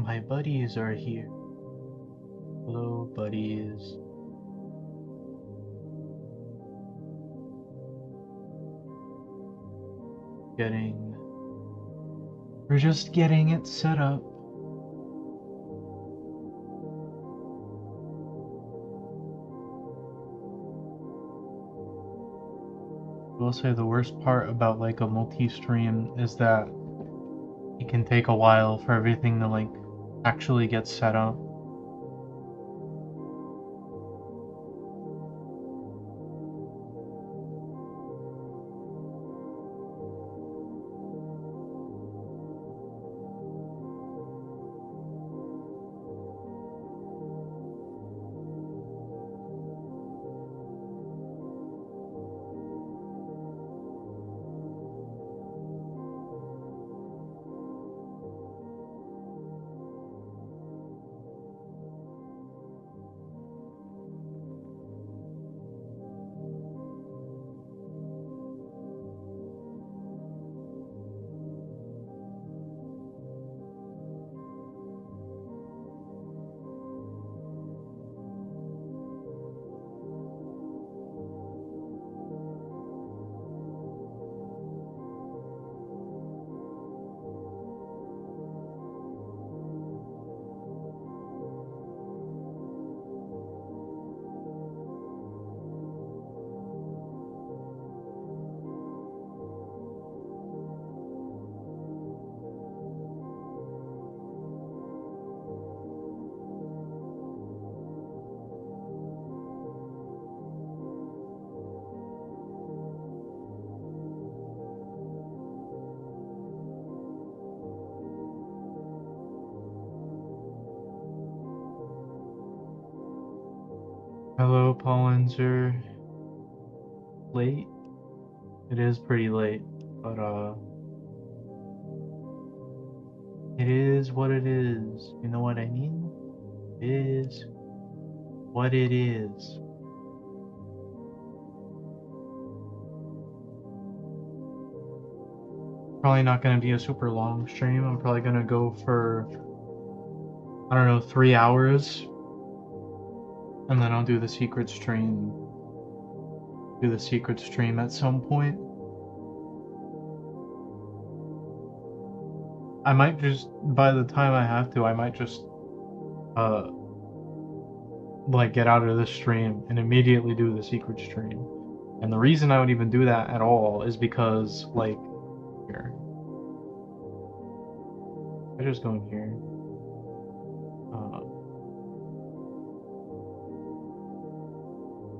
My buddies are here. Hello, buddies. We're just getting it set up. I will say the worst part about like a multi-stream is that it can take a while for everything to like actually get set up. Hello, Pollens. You're late? It is pretty late, but it is what it is. You know what I mean? It is what it is. Probably not gonna be a super long stream. I'm probably gonna go for, I don't know, 3 hours. And then I'll do the secret stream. Do the secret stream at some point. I might just, by the time I have to, I might just, like get out of this stream and immediately do the secret stream. And the reason I would even do that at all is because, like, here. I just go in here.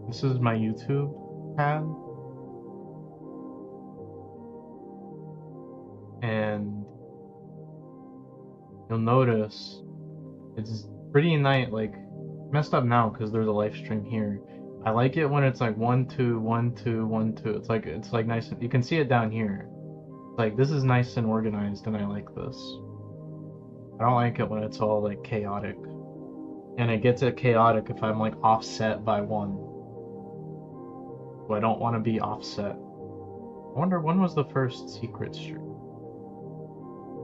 This is my YouTube tab. And you'll notice it's pretty nice, like messed up now because there's a live stream here. I like it when it's like 1 2 1 2 1 2. It's like nice. You can see it down here. Like this is nice and organized, and I like this. I don't like it when it's all like chaotic, and it gets it chaotic if I'm like offset by 1. So I don't want to be offset. I wonder when was the first secret stream?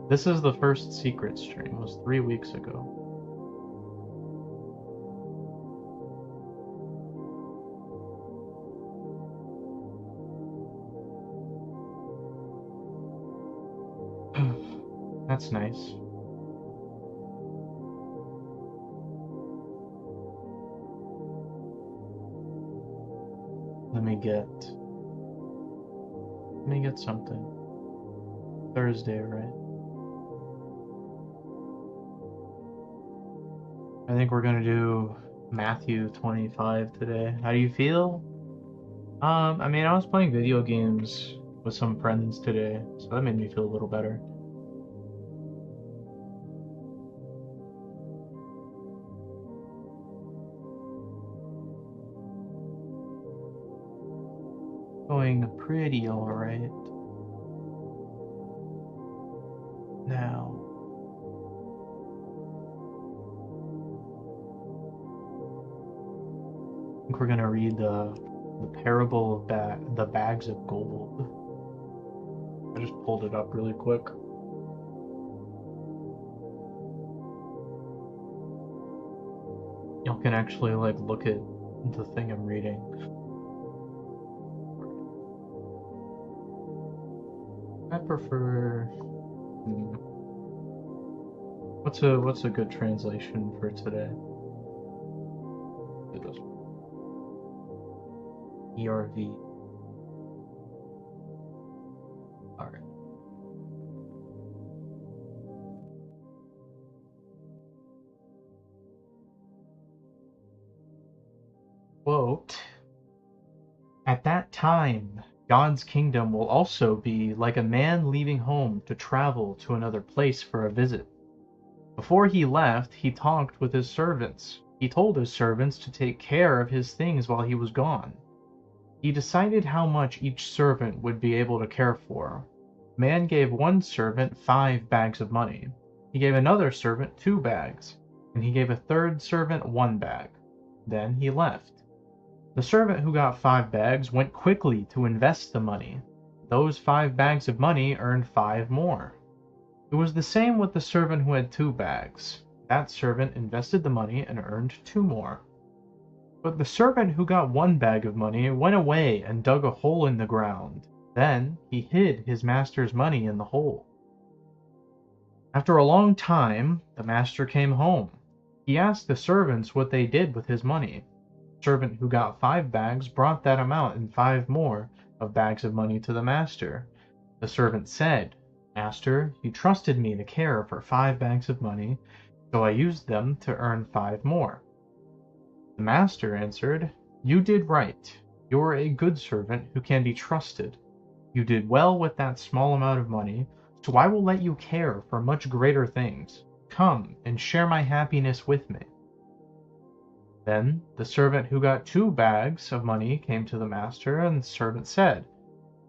This is the first secret stream. It was 3 weeks ago. That's nice. Let me get something. Thursday, right? I think we're gonna do Matthew 25 today. How do you feel? I mean, I was playing video games with some friends today, so that made me feel a little better. Going pretty alright. Now, I think we're gonna read the parable of the bags of gold. I just pulled it up really quick. y'all can actually like look at the thing I'm reading. I prefer. What's a good translation for today? ERV. All right. Quote, at that time, God's kingdom will also be like a man leaving home to travel to another place for a visit. Before he left, he talked with his servants. He told his servants to take care of his things while he was gone. He decided how much each servant would be able to care for. Man gave one servant 5 bags of money. He gave another servant 2 bags, and he gave a third servant 1 bag. Then he left. The servant who got 5 bags went quickly to invest the money. Those 5 bags of money earned 5 more. It was the same with the servant who had 2 bags. That servant invested the money and earned 2 more. But the servant who got 1 bag of money went away and dug a hole in the ground. Then he hid his master's money in the hole. After a long time, the master came home. He asked the servants what they did with his money. The servant who got 5 bags brought that amount and 5 more of bags of money to the master. The servant said, Master, you trusted me to care for 5 bags of money, so I used them to earn 5 more. The master answered, You did right. You are a good servant who can be trusted. You did well with that small amount of money, so I will let you care for much greater things. Come and share my happiness with me. Then the servant who got 2 bags of money came to the master, and the servant said,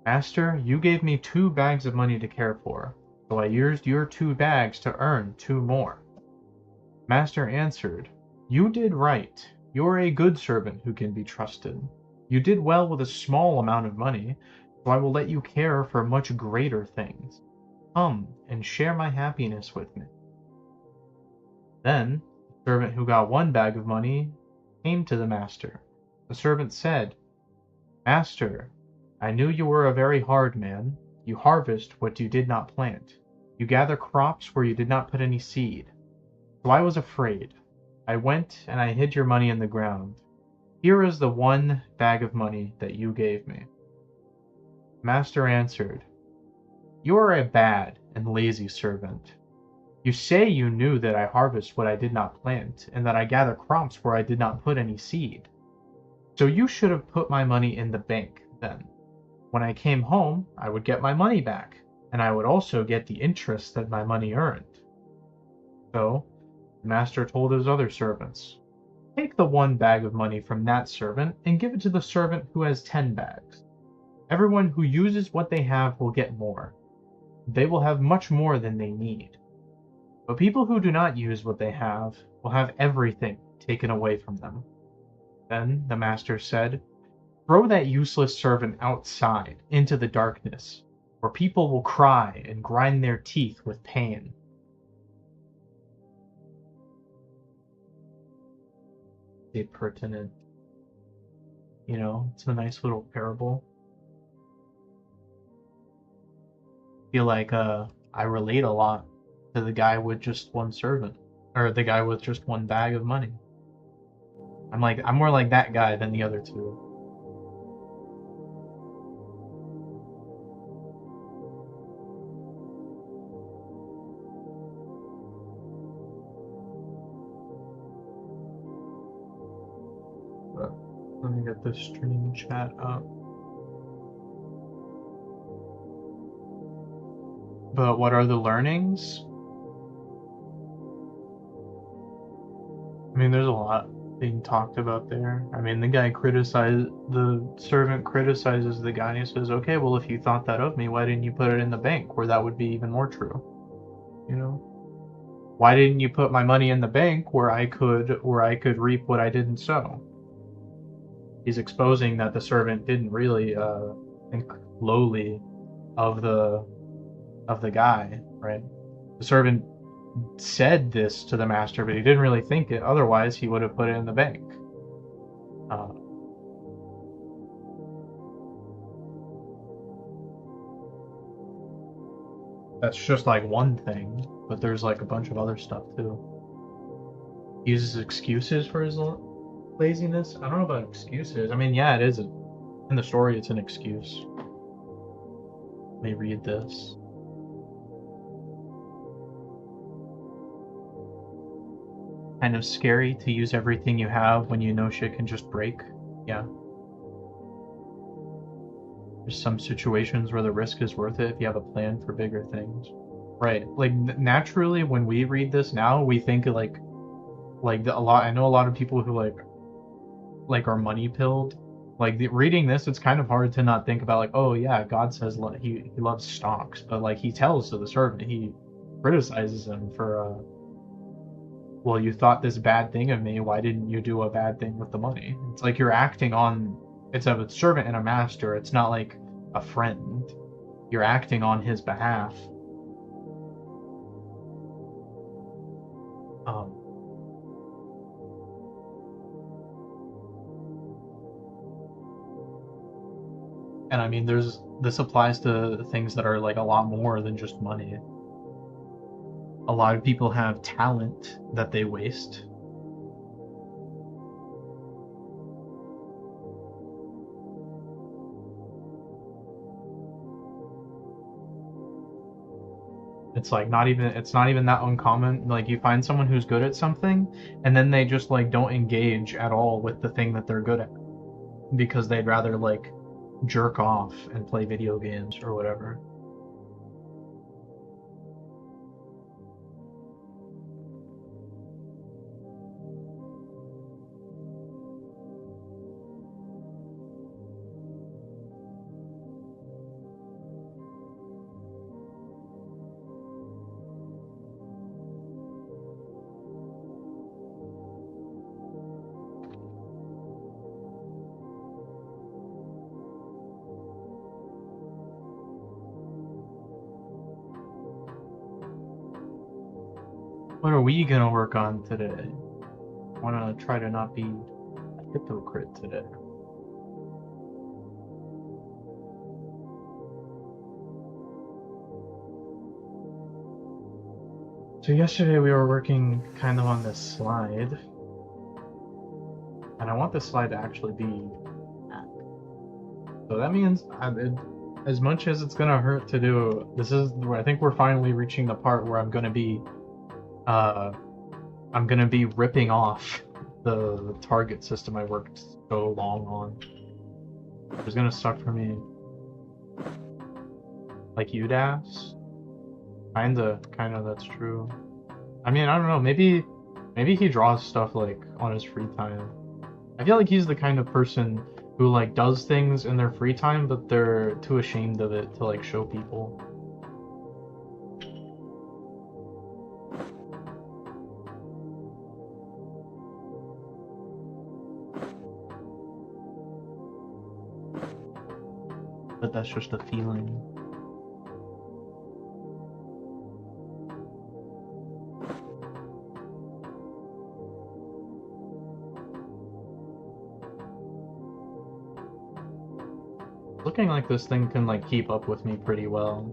Master, you gave me 2 bags of money to care for, so I used your 2 bags to earn 2 more. Master answered, You did right. You are a good servant who can be trusted. You did well with a small amount of money, so I will let you care for much greater things. Come and share my happiness with me. Then the servant who got 1 bag of money came to the master. The servant said, Master, I knew you were a very hard man. You harvest what you did not plant. You gather crops where you did not put any seed. So I was afraid. I went and I hid your money in the ground. Here is the 1 bag of money that you gave me. Master answered, You are a bad and lazy servant. You say you knew that I harvest what I did not plant, and that I gather crops where I did not put any seed. So you should have put my money in the bank then. When I came home, I would get my money back, and I would also get the interest that my money earned. So the master told his other servants, Take the 1 bag of money from that servant and give it to the servant who has 10 bags. Everyone who uses what they have will get more. They will have much more than they need. But people who do not use what they have will have everything taken away from them. Then the master said, Throw that useless servant outside into the darkness, where people will cry and grind their teeth with pain. It's pertinent. It's a nice little parable. I feel like I relate a lot to the guy with just 1 servant, or the guy with just 1 bag of money. I'm more like that guy than the other 2. But let me get this stream chat up. But what are the learnings? I mean, there's a lot being talked about there. I mean, the servant criticizes the guy and he says, okay, well, if you thought that of me, why didn't you put it in the bank where that would be even more true? Why didn't you put my money in the bank where I could reap what I didn't sow? He's exposing that the servant didn't really think lowly of the guy, right? The servant said this to the master, but he didn't really think it. Otherwise, he would have put it in the bank. Uh, that's just like one thing, but there's like a bunch of other stuff too. He uses excuses for his laziness. I don't know about excuses. I mean, yeah, it is. In the story, it's an excuse. Let me read this. Kind of scary to use everything you have when you know shit can just break. Yeah. There's some situations where the risk is worth it if you have a plan for bigger things. Right. Like naturally, when we read this now, we think like a lot. I know a lot of people who like are money pilled. Like reading this, it's kind of hard to not think about like, oh yeah, God says he loves stocks, but like he tells to the servant, he criticizes him for well, you thought this bad thing of me, why didn't you do a bad thing with the money? It's like you're acting on, it's a servant and a master, it's not like a friend. You're acting on his behalf. Um, and I mean, this applies to things that are like a lot more than just money. A lot of people have talent that they waste. It's like it's not even that uncommon. Like you find someone who's good at something and then they just like don't engage at all with the thing that they're good at because they'd rather like jerk off and play video games or whatever. What are we gonna work on today? I wanna try to not be a hypocrite today. So yesterday we were working kind of on this slide. And I want this slide to actually be back. So that means as much as it's gonna hurt to do, this is where I think we're finally reaching the part where I'm gonna be ripping off the target system I worked so long on. It's gonna suck for me. Like UDAS? Kinda, that's true. I mean, I don't know, maybe he draws stuff like on his free time. I feel like he's the kind of person who like does things in their free time, but they're too ashamed of it to like show people. But that's just a feeling. Looking like this thing can like keep up with me pretty well.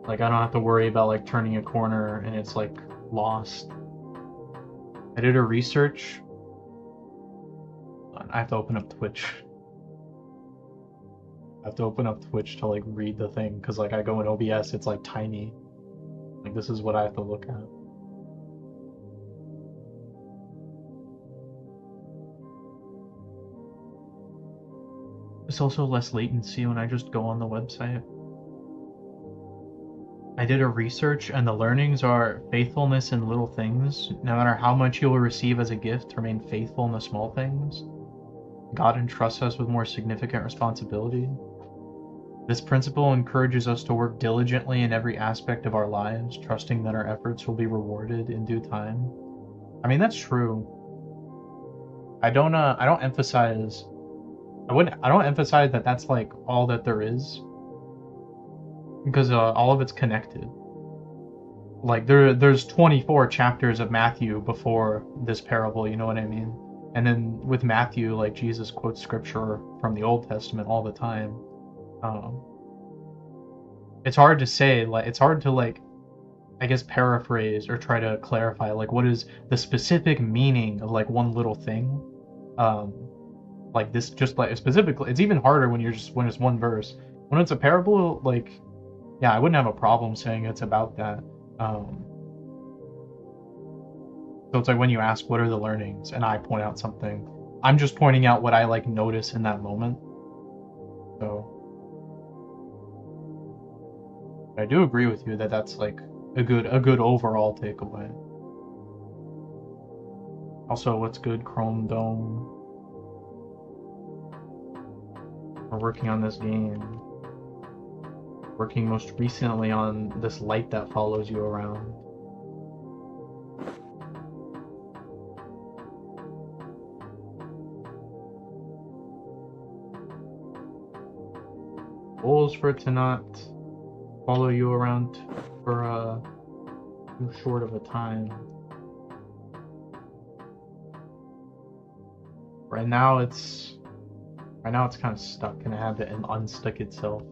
Like I don't have to worry about like turning a corner and it's like lost. I did a research. I have to open up Twitch. I have to open up Twitch to like read the thing because like I go in OBS, it's like tiny. Like this is what I have to look at. There's also less latency when I just go on the website. I did a research and the learnings are faithfulness in little things. No matter how much you will receive as a gift, remain faithful in the small things. God entrusts us with more significant responsibility. This principle encourages us to work diligently in every aspect of our lives, trusting that our efforts will be rewarded in due time. I mean, that's true. I don't emphasize that that's like all that there is, because all of it's connected. like there's 24 chapters of Matthew before this parable, you know what I mean? And then with Matthew, like Jesus quotes scripture from the Old Testament all the time. Um, it's hard to say, like it's hard to like I guess paraphrase or try to clarify like what is the specific meaning of like one little thing. Um, like this just like specifically it's even harder when when it's one verse. When it's a parable, like yeah, I wouldn't have a problem saying it's about that. Um, so it's like when you ask what are the learnings and I point out something, I'm just pointing out what I like notice in that moment. So I do agree with you that that's like a good overall takeaway. Also, what's good, Chrome Dome? We're working on this game. Working most recently on this light that follows you around. Goals for it to not follow you around for too short of a time. Right now it's kind of stuck in a habit and unstuck itself.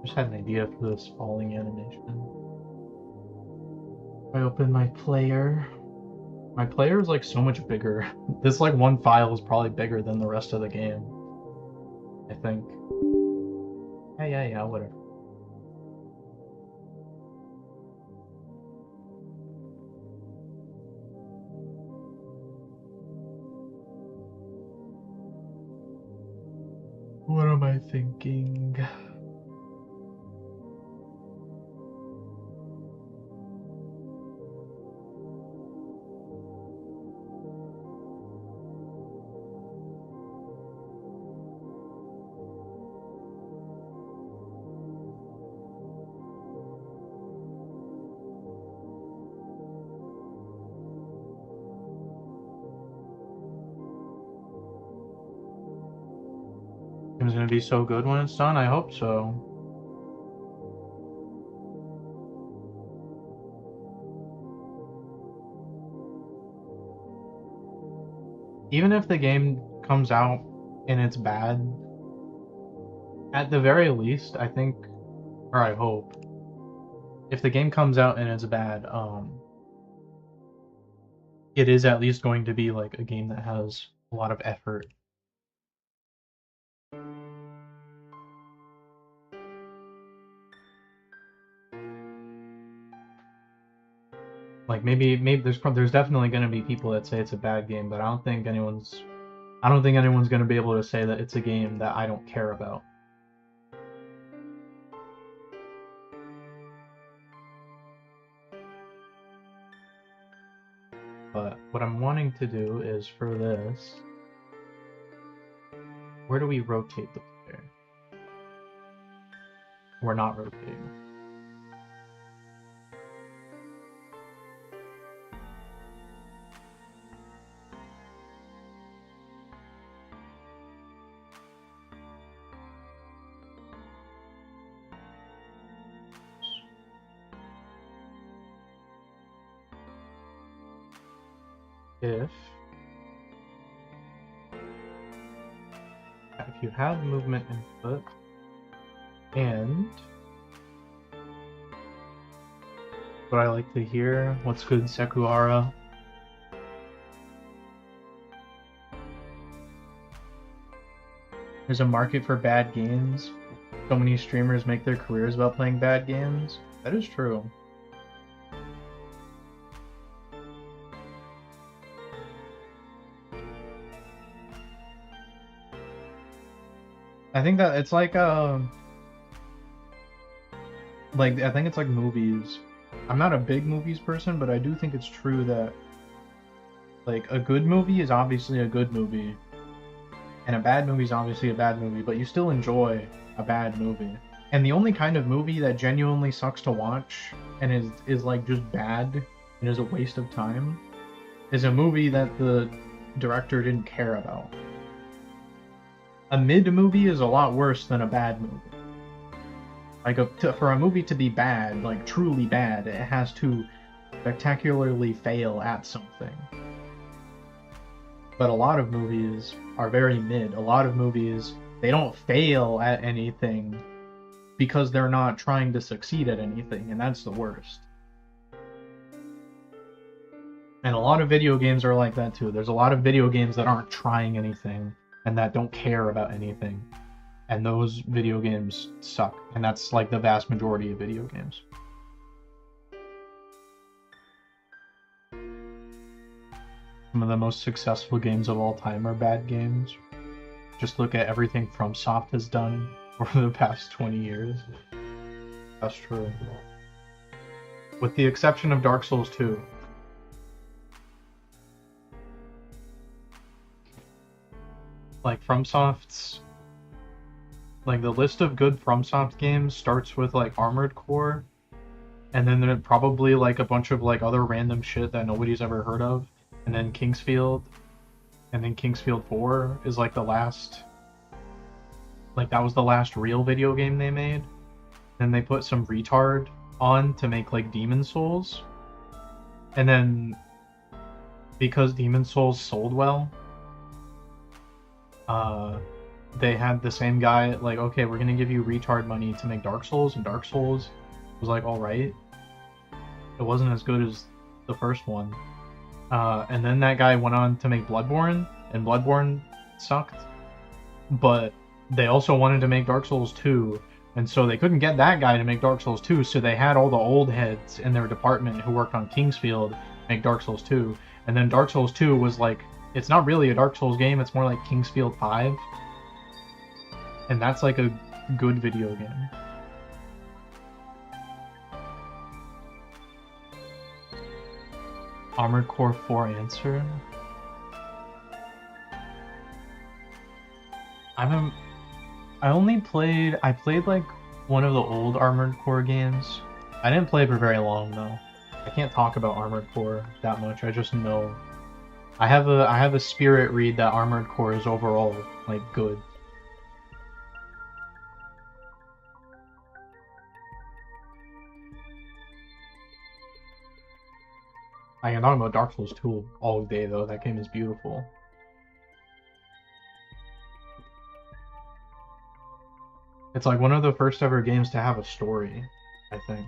Just had an idea for this falling animation. I open my player. My player is like so much bigger. This like one file is probably bigger than the rest of the game, I think. Yeah, whatever. What am I thinking? It's gonna be so good when it's done. I hope so. Even if the game comes out and it's bad, at the very least, I think, or I hope, if the game comes out and it's bad, it is at least going to be like a game that has a lot of effort. Like maybe there's definitely going to be people that say it's a bad game, but I don't think anyone's going to be able to say that it's a game that I don't care about. But what I'm wanting to do is for this, where do we rotate the player? We're not rotating. If you have movement input and what I like to hear, what's good, Sekuara? There's a market for bad games. So many streamers make their careers about playing bad games. That is true. I think that it's like I think it's like movies. I'm not a big movies person, but I do think it's true that like a good movie is obviously a good movie, and a bad movie is obviously a bad movie, but you still enjoy a bad movie. And the only kind of movie that genuinely sucks to watch and is like just bad and is a waste of time is a movie that the director didn't care about. A mid movie is a lot worse than a bad movie. Like for a movie to be bad, like truly bad, it has to spectacularly fail at something. But a lot of movies are very mid. A lot of movies, they don't fail at anything because they're not trying to succeed at anything, and that's the worst. And a lot of video games are like that too. There's a lot of video games that aren't trying anything and that don't care about anything. And those video games suck. And that's like the vast majority of video games. Some of the most successful games of all time are bad games. Just look at everything FromSoft has done over the past 20 years. That's true. With the exception of Dark Souls 2. Like FromSoft's, like the list of good FromSoft games starts with like Armored Core, and then there probably like a bunch of like other random shit that nobody's ever heard of, and then Kingsfield, and then Kingsfield 4 is like the last, like that was the last real video game they made. Then they put some retard on to make like Demon Souls, and then because Demon Souls sold well, they had the same guy like, okay, we're gonna give you retard money to make Dark Souls, and Dark Souls was like alright. It wasn't as good as the first one. And then that guy went on to make Bloodborne, and Bloodborne sucked. But they also wanted to make Dark Souls 2, and so they couldn't get that guy to make Dark Souls 2, so they had all the old heads in their department who worked on Kingsfield make Dark Souls 2. And then Dark Souls 2 was like, it's not really a Dark Souls game, it's more like Kingsfield 5. And that's like a good video game. Armored Core 4 answer? I played like one of the old Armored Core games. I didn't play for very long though. I can't talk about Armored Core that much, I just know. I have a spirit read that Armored Core is overall like good. I can talk about Dark Souls 2 all day though, that game is beautiful. It's like one of the first ever games to have a story, I think.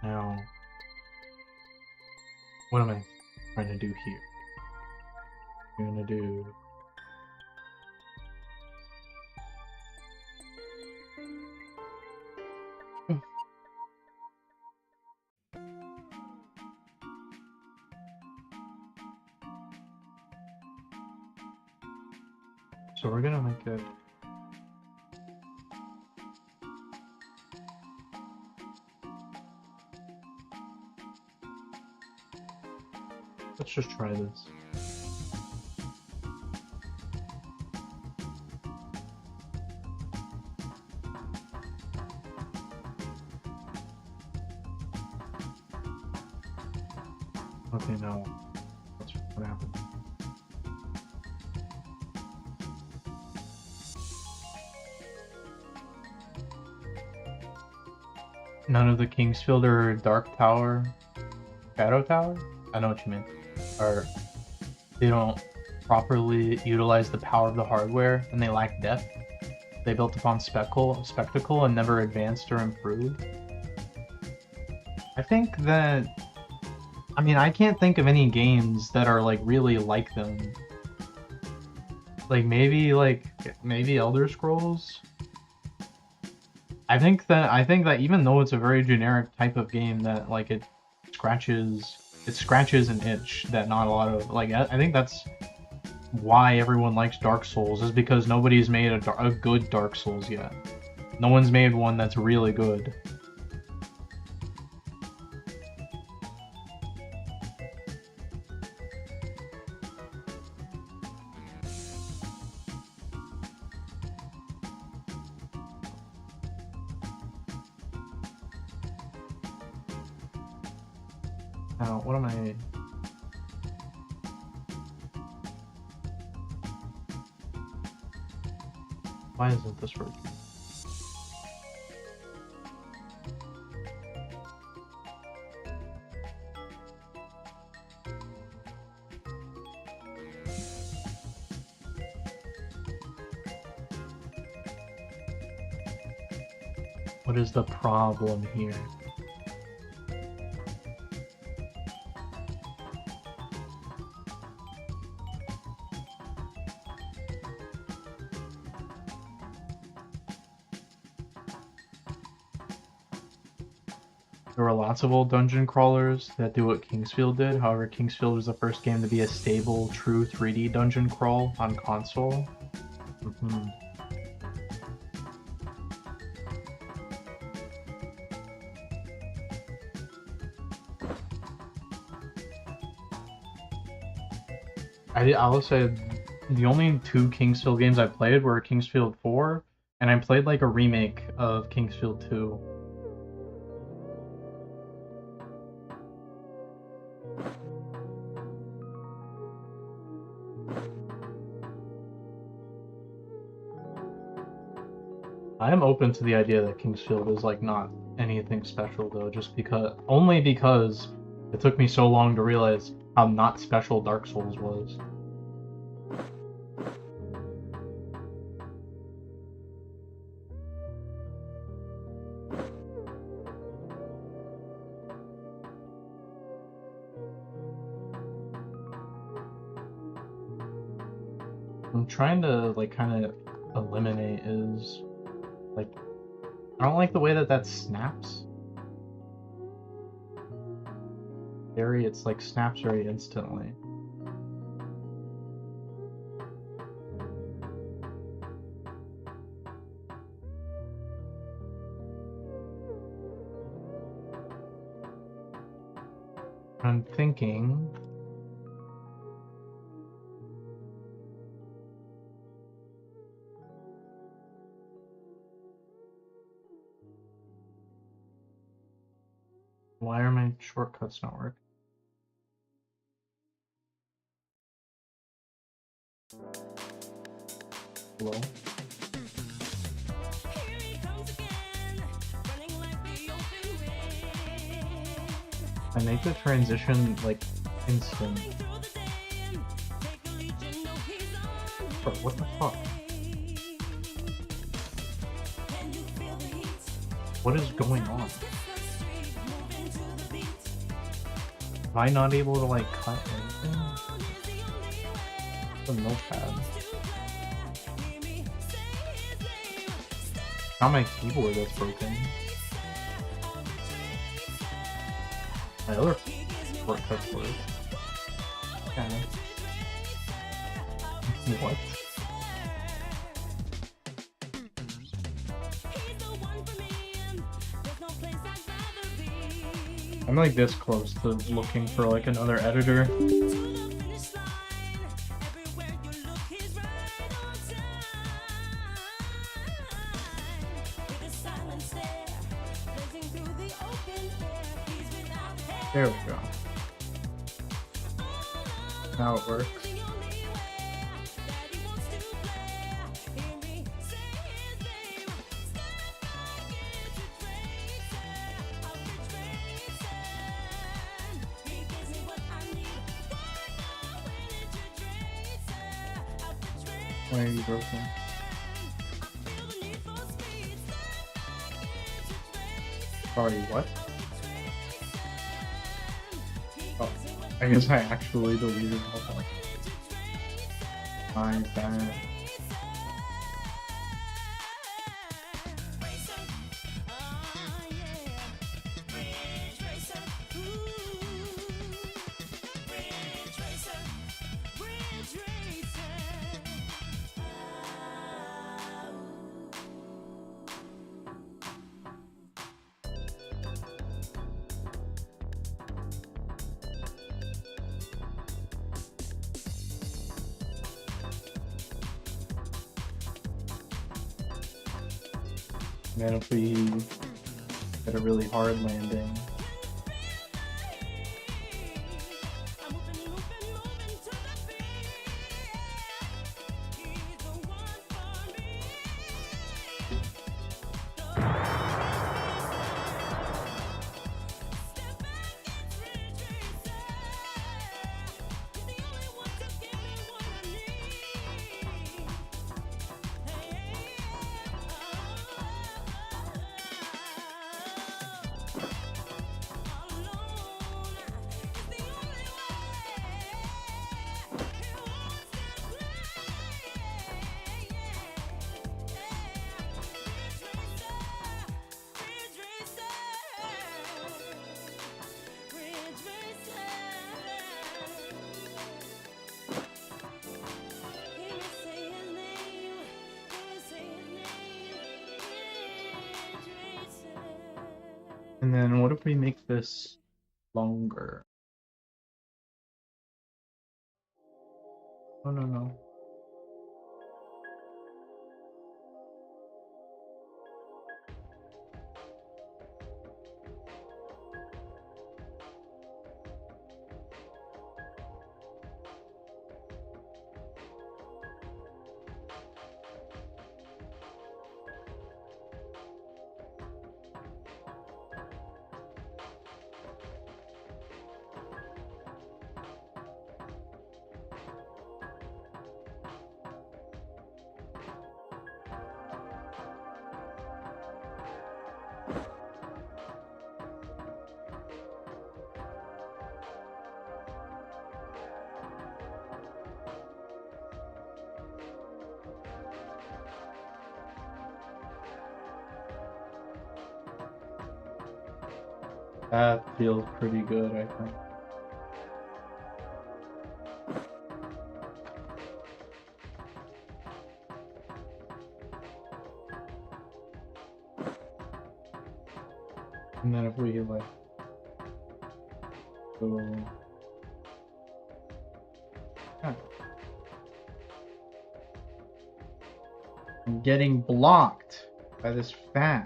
Now, what am I trying to do here? I'm gonna do... So we're gonna make it... Let's just try this. Okay, now that's what happened. None of the Kingsfield or Dark Tower, Shadow Tower? I know what you mean. Or they don't properly utilize the power of the hardware and they lack depth. They built upon spectacle and never advanced or improved. I think that... I mean, I can't think of any games that are like really like them. Like maybe Elder Scrolls? I think that even though it's a very generic type of game that like it scratches an itch that not a lot of, like, I think that's why everyone likes Dark Souls is because nobody's made a good Dark Souls yet. No one's made one that's really good. Now, what am I... Why isn't this working? What is the problem here? There were lots of old dungeon crawlers that do what Kingsfield did. However, Kingsfield was the first game to be a stable, true 3D dungeon crawl on console. I will say the only two Kingsfield games I played were Kingsfield 4, and I played like a remake of Kingsfield 2. I am open to the idea that Kingsfield is like not anything special though, just only because it took me so long to realize how not special Dark Souls was. I'm trying to like kind of eliminate is like I don't like the way that snaps. It's like snaps very instantly. I'm thinking why are my shortcuts not working? Hello? I make the transition like instant. Bro, what the fuck? What is going on? Am I not able to like cut anything? The notepad. Not my keyboard that's broken. My other shortcuts work. Kinda. What? I'm like this close to looking for like another editor. There we go. Now it works. Why are you broken? Sorry, what? Oh, I guess I actually deleted all that. My bad. And then if we get a really hard landing, and then what if we make this longer? Oh no no. That feels pretty good, I think. And then if we like go, yeah. I'm getting blocked by this fan.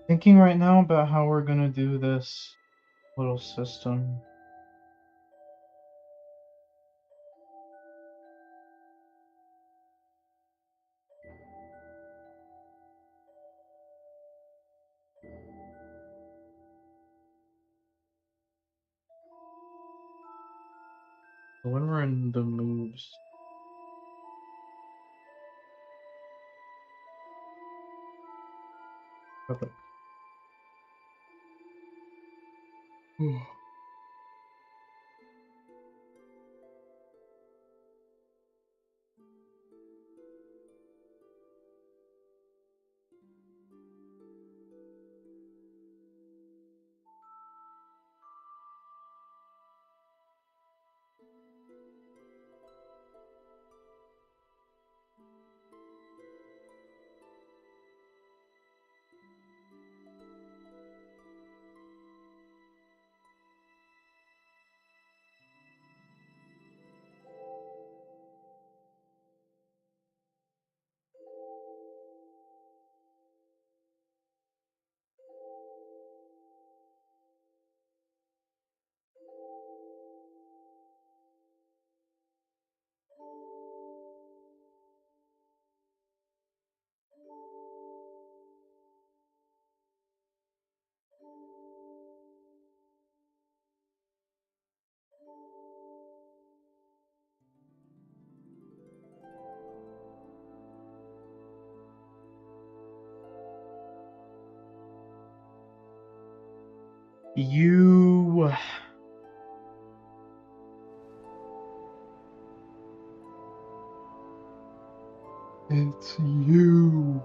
Thinking right now about how we're gonna do this little system. When we're in the moves, perfect. You. It's you.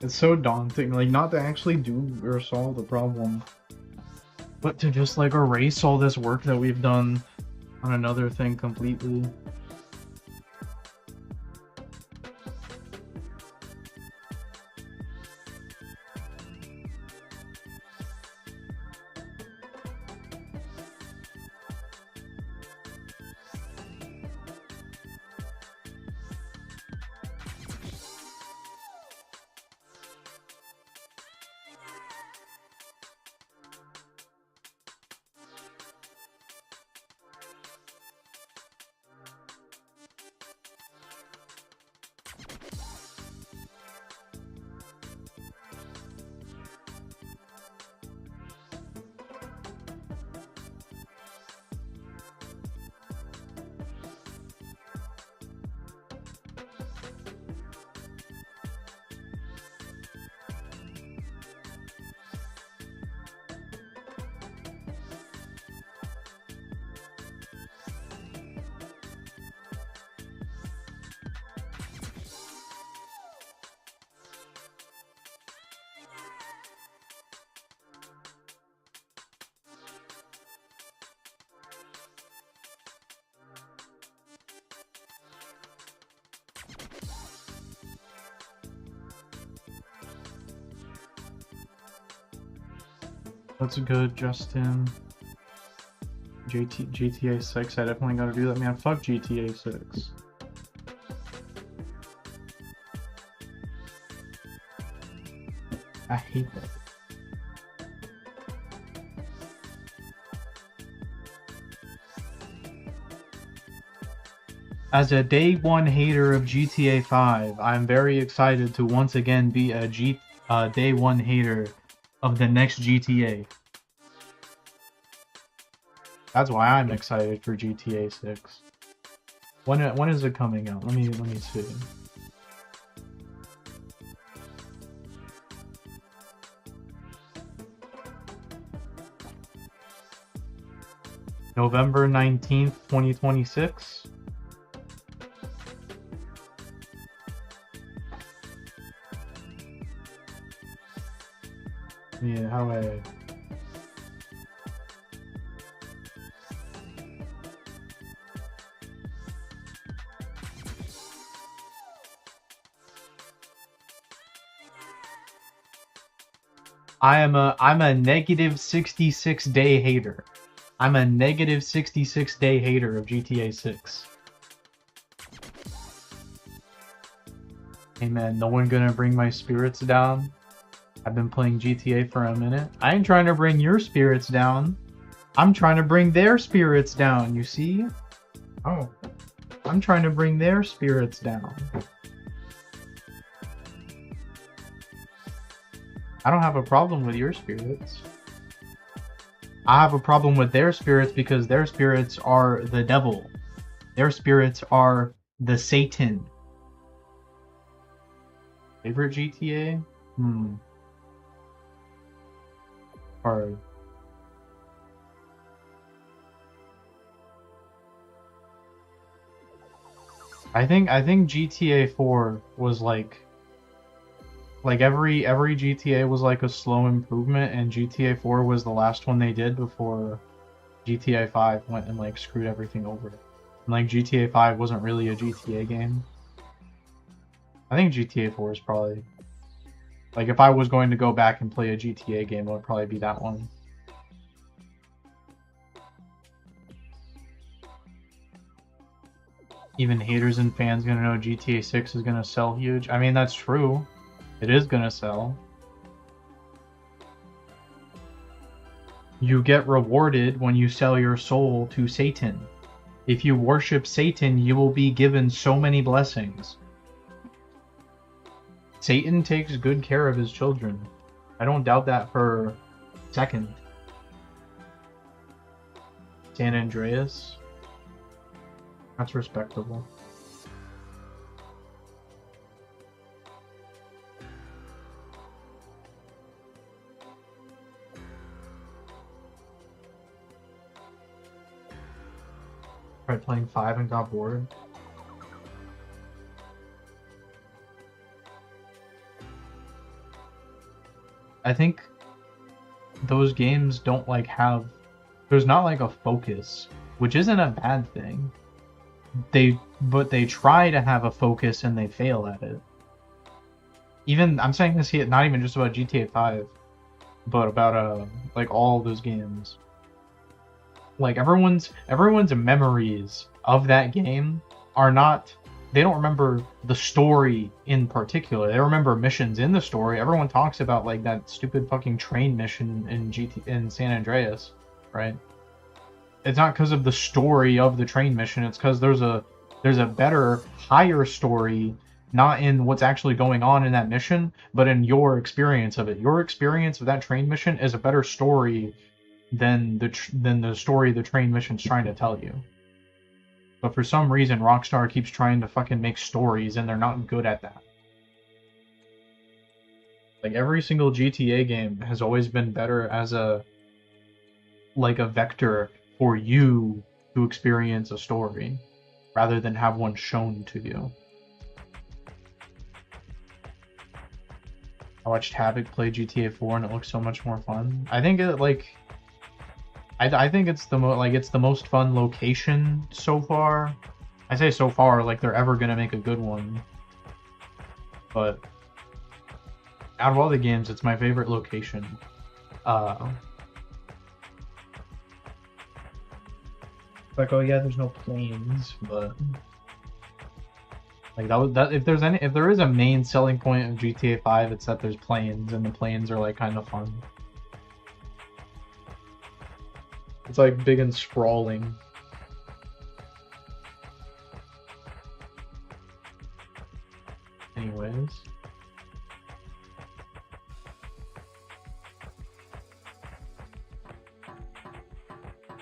It's so daunting, like not to actually do or solve the problem, but to just like erase all this work that we've done on another thing completely. That's good, Justin. GTA 6, I definitely gotta do that, man. Fuck GTA 6. I hate that. As a day one hater of GTA 5, I'm very excited to once again be a day one hater of the next GTA. That's why I'm excited for GTA 6. When is it coming out? Let me see. November 19th, 2026. Yeah, how I'm a negative 66 day hater. I'm a negative 66 day hater of GTA 6. Hey man, no one gonna bring my spirits down. I've been playing GTA for a minute. I ain't trying to bring your spirits down. I'm trying to bring their spirits down, you see? Oh. I'm trying to bring their spirits down. I don't have a problem with your spirits. I have a problem with their spirits because their spirits are the devil. Their spirits are the Satan. Favorite GTA? Hard. I think GTA 4 was like every GTA was like a slow improvement, and GTA 4 was the last one they did before GTA 5 went and like screwed everything over. And like GTA 5 wasn't really a GTA game. I think GTA 4 is probably like, if I was going to go back and play a GTA game, it would probably be that one. Even haters and fans gonna know GTA 6 is gonna sell huge. I mean, that's true. It is gonna sell. You get rewarded when you sell your soul to Satan. If you worship Satan, you will be given so many blessings. Satan takes good care of his children. I don't doubt that for a second. San Andreas? That's respectable. Tried playing 5 and got bored. I think those games don't like have, there's not like a focus, which isn't a bad thing. But they try to have a focus and they fail at it. Even I'm saying this here, not even just about GTA 5, but about like all those games. Like everyone's memories of that game are not, they don't remember the story in particular. They remember missions in the story. Everyone talks about like that stupid fucking train mission in San Andreas, right? It's not because of the story of the train mission. It's because there's a better, higher story, not in what's actually going on in that mission, but in your experience of it. Your experience of that train mission is a better story than the story the train mission's trying to tell you. But for some reason, Rockstar keeps trying to fucking make stories, and they're not good at that. Like every single GTA game has always been better as a vector for you to experience a story rather than have one shown to you. I watched Havoc play GTA 4 and it looks so much more fun. I think it I think it's the most fun location so far. I say so far like they're ever gonna make a good one. But out of all the games, it's my favorite location. Like, oh yeah, there's no planes, but like that if there is a main selling point of GTA 5, it's that there's planes and the planes are like kind of fun. It's like big and sprawling. Anyways.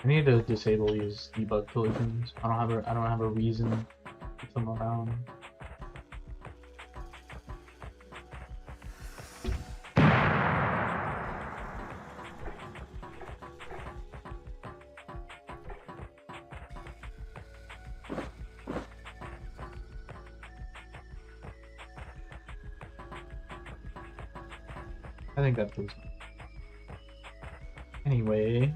I need to disable these debug collisions. I don't have a reason to put them around. I think that proves it. Anyway.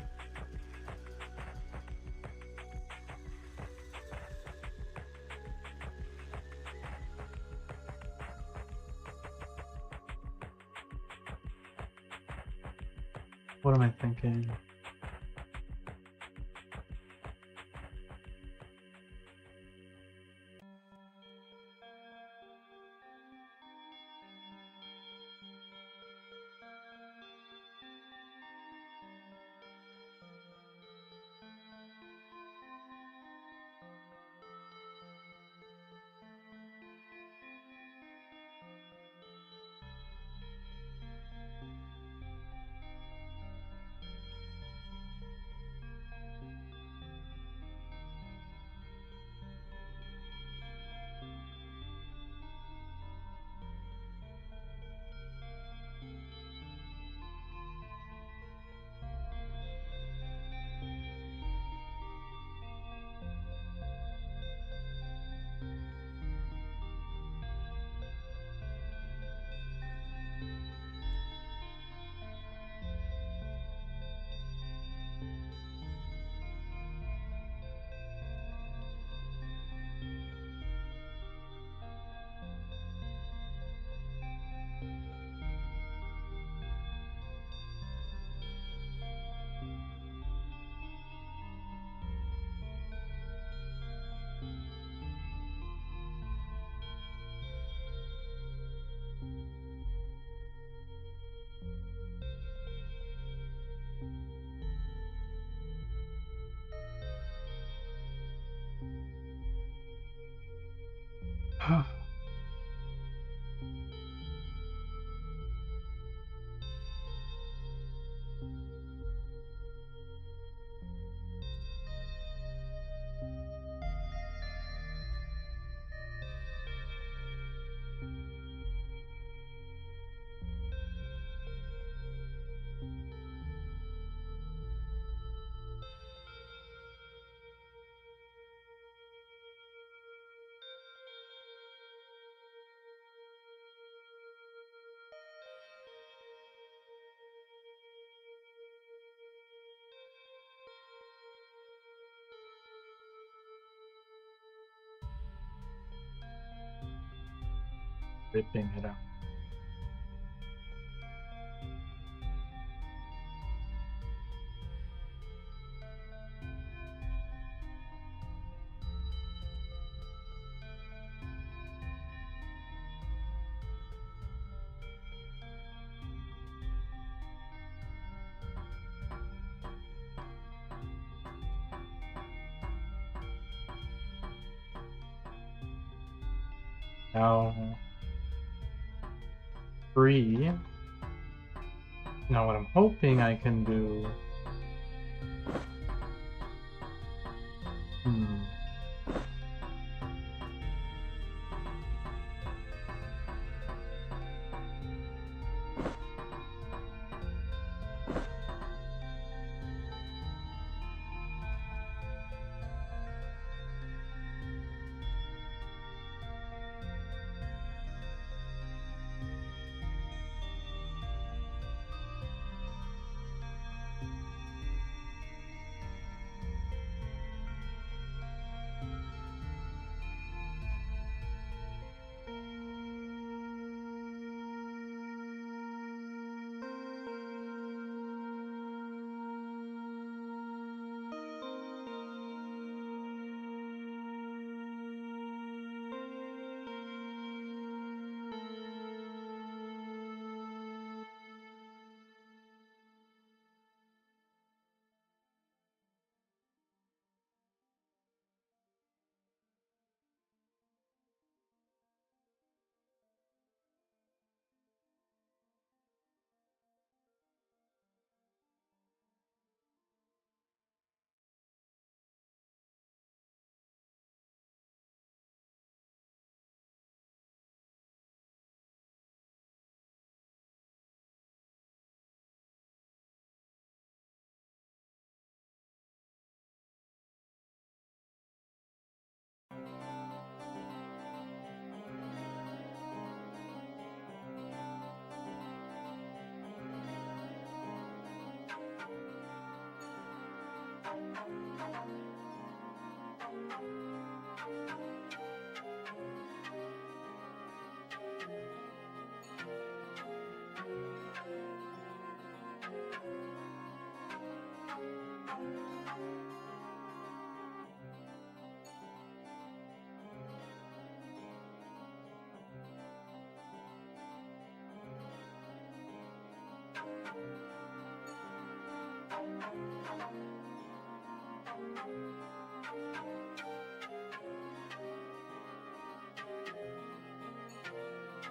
What am I thinking? ripping it out. Now, 3. Now what I'm hoping I can do...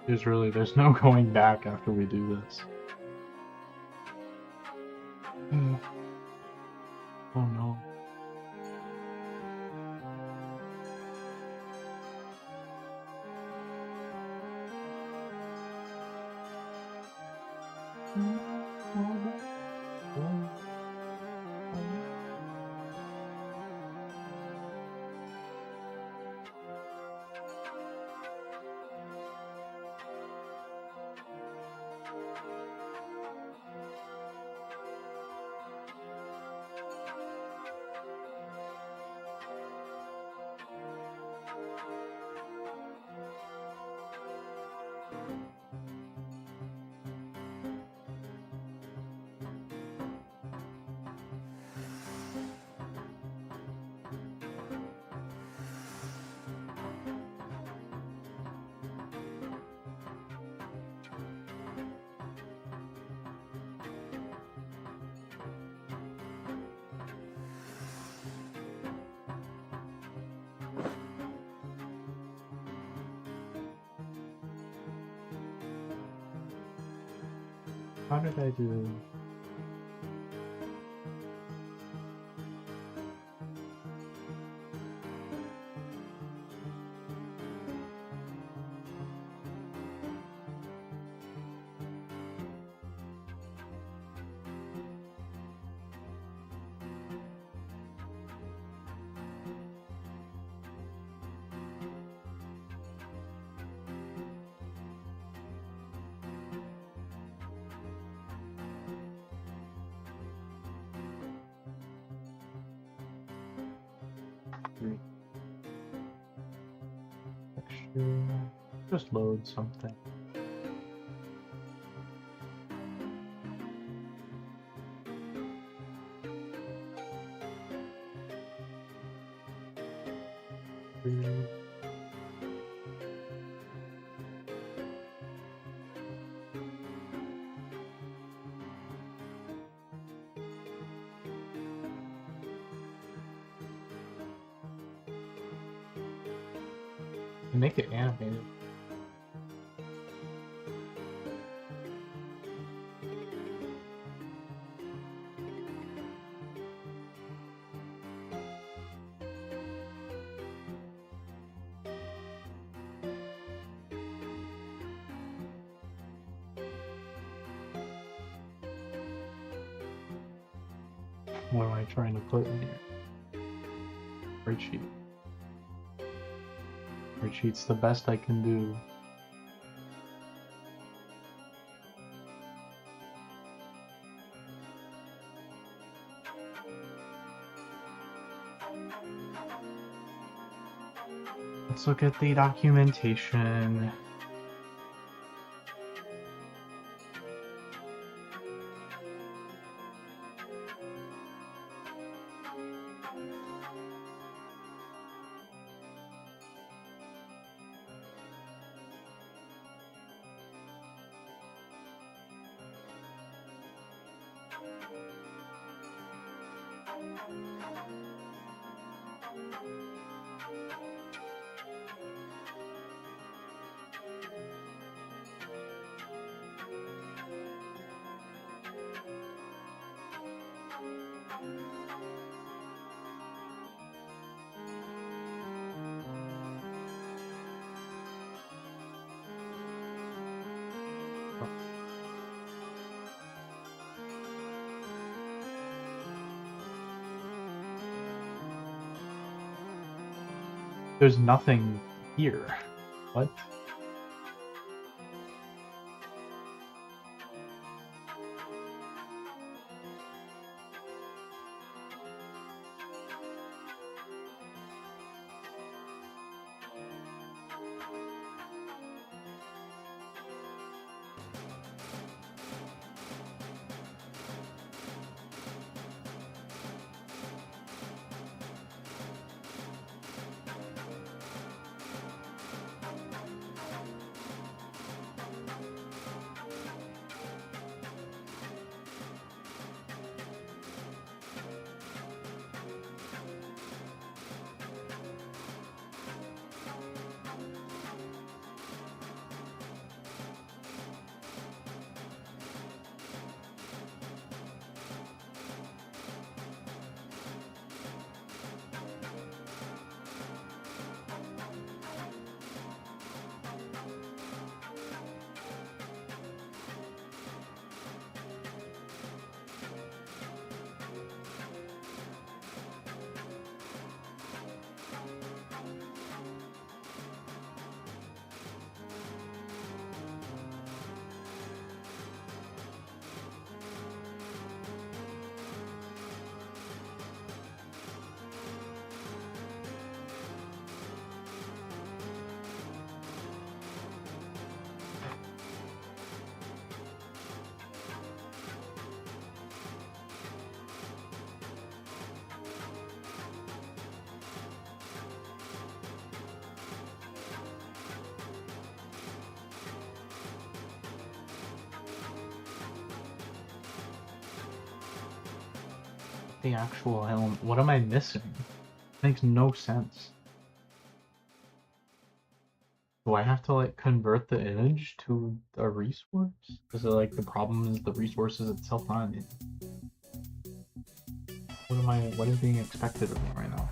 There's no going back after we do this. Oh no. How did I do? Texture Just load something. Make it animated. What am I trying to put in here? Spreadsheet. Spreadsheet's the best I can do. Let's look at the documentation. There's nothing here. What? The actual element. What am I missing? Makes no sense. Do I have to like convert the image to a resource? Is it like the problem is the resources itself on it? What is being expected of me right now?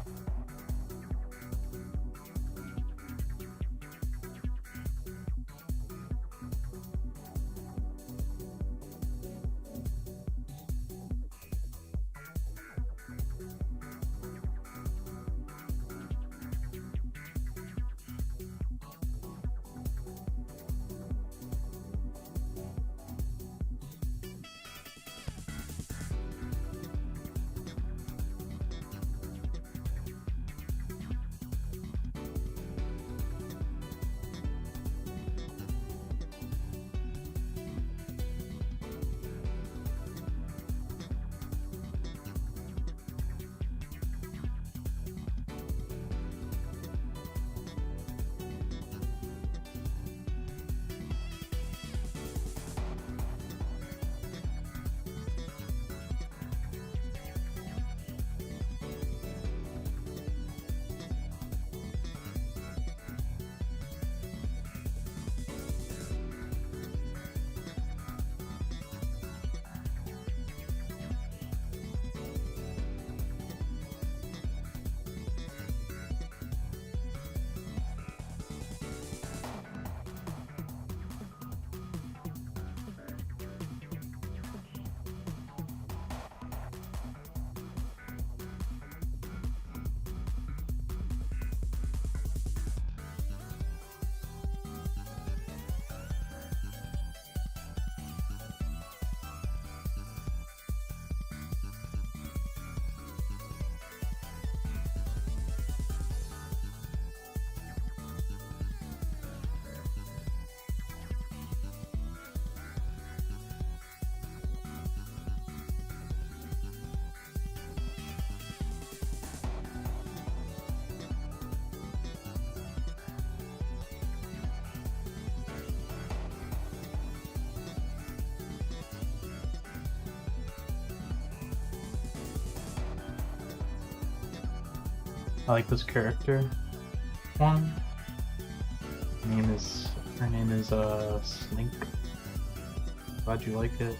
I like this character one. Her name is Slink. Glad you like it.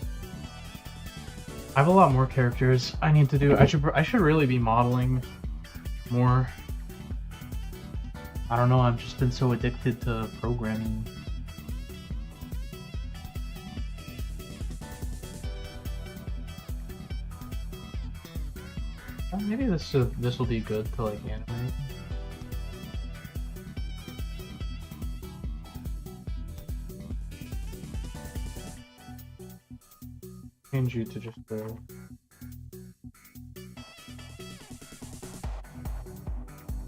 I have a lot more characters I need to do. I should really be modeling more. I don't know, I've just been so addicted to programming. Well, maybe this will be good to like animate. Change you to just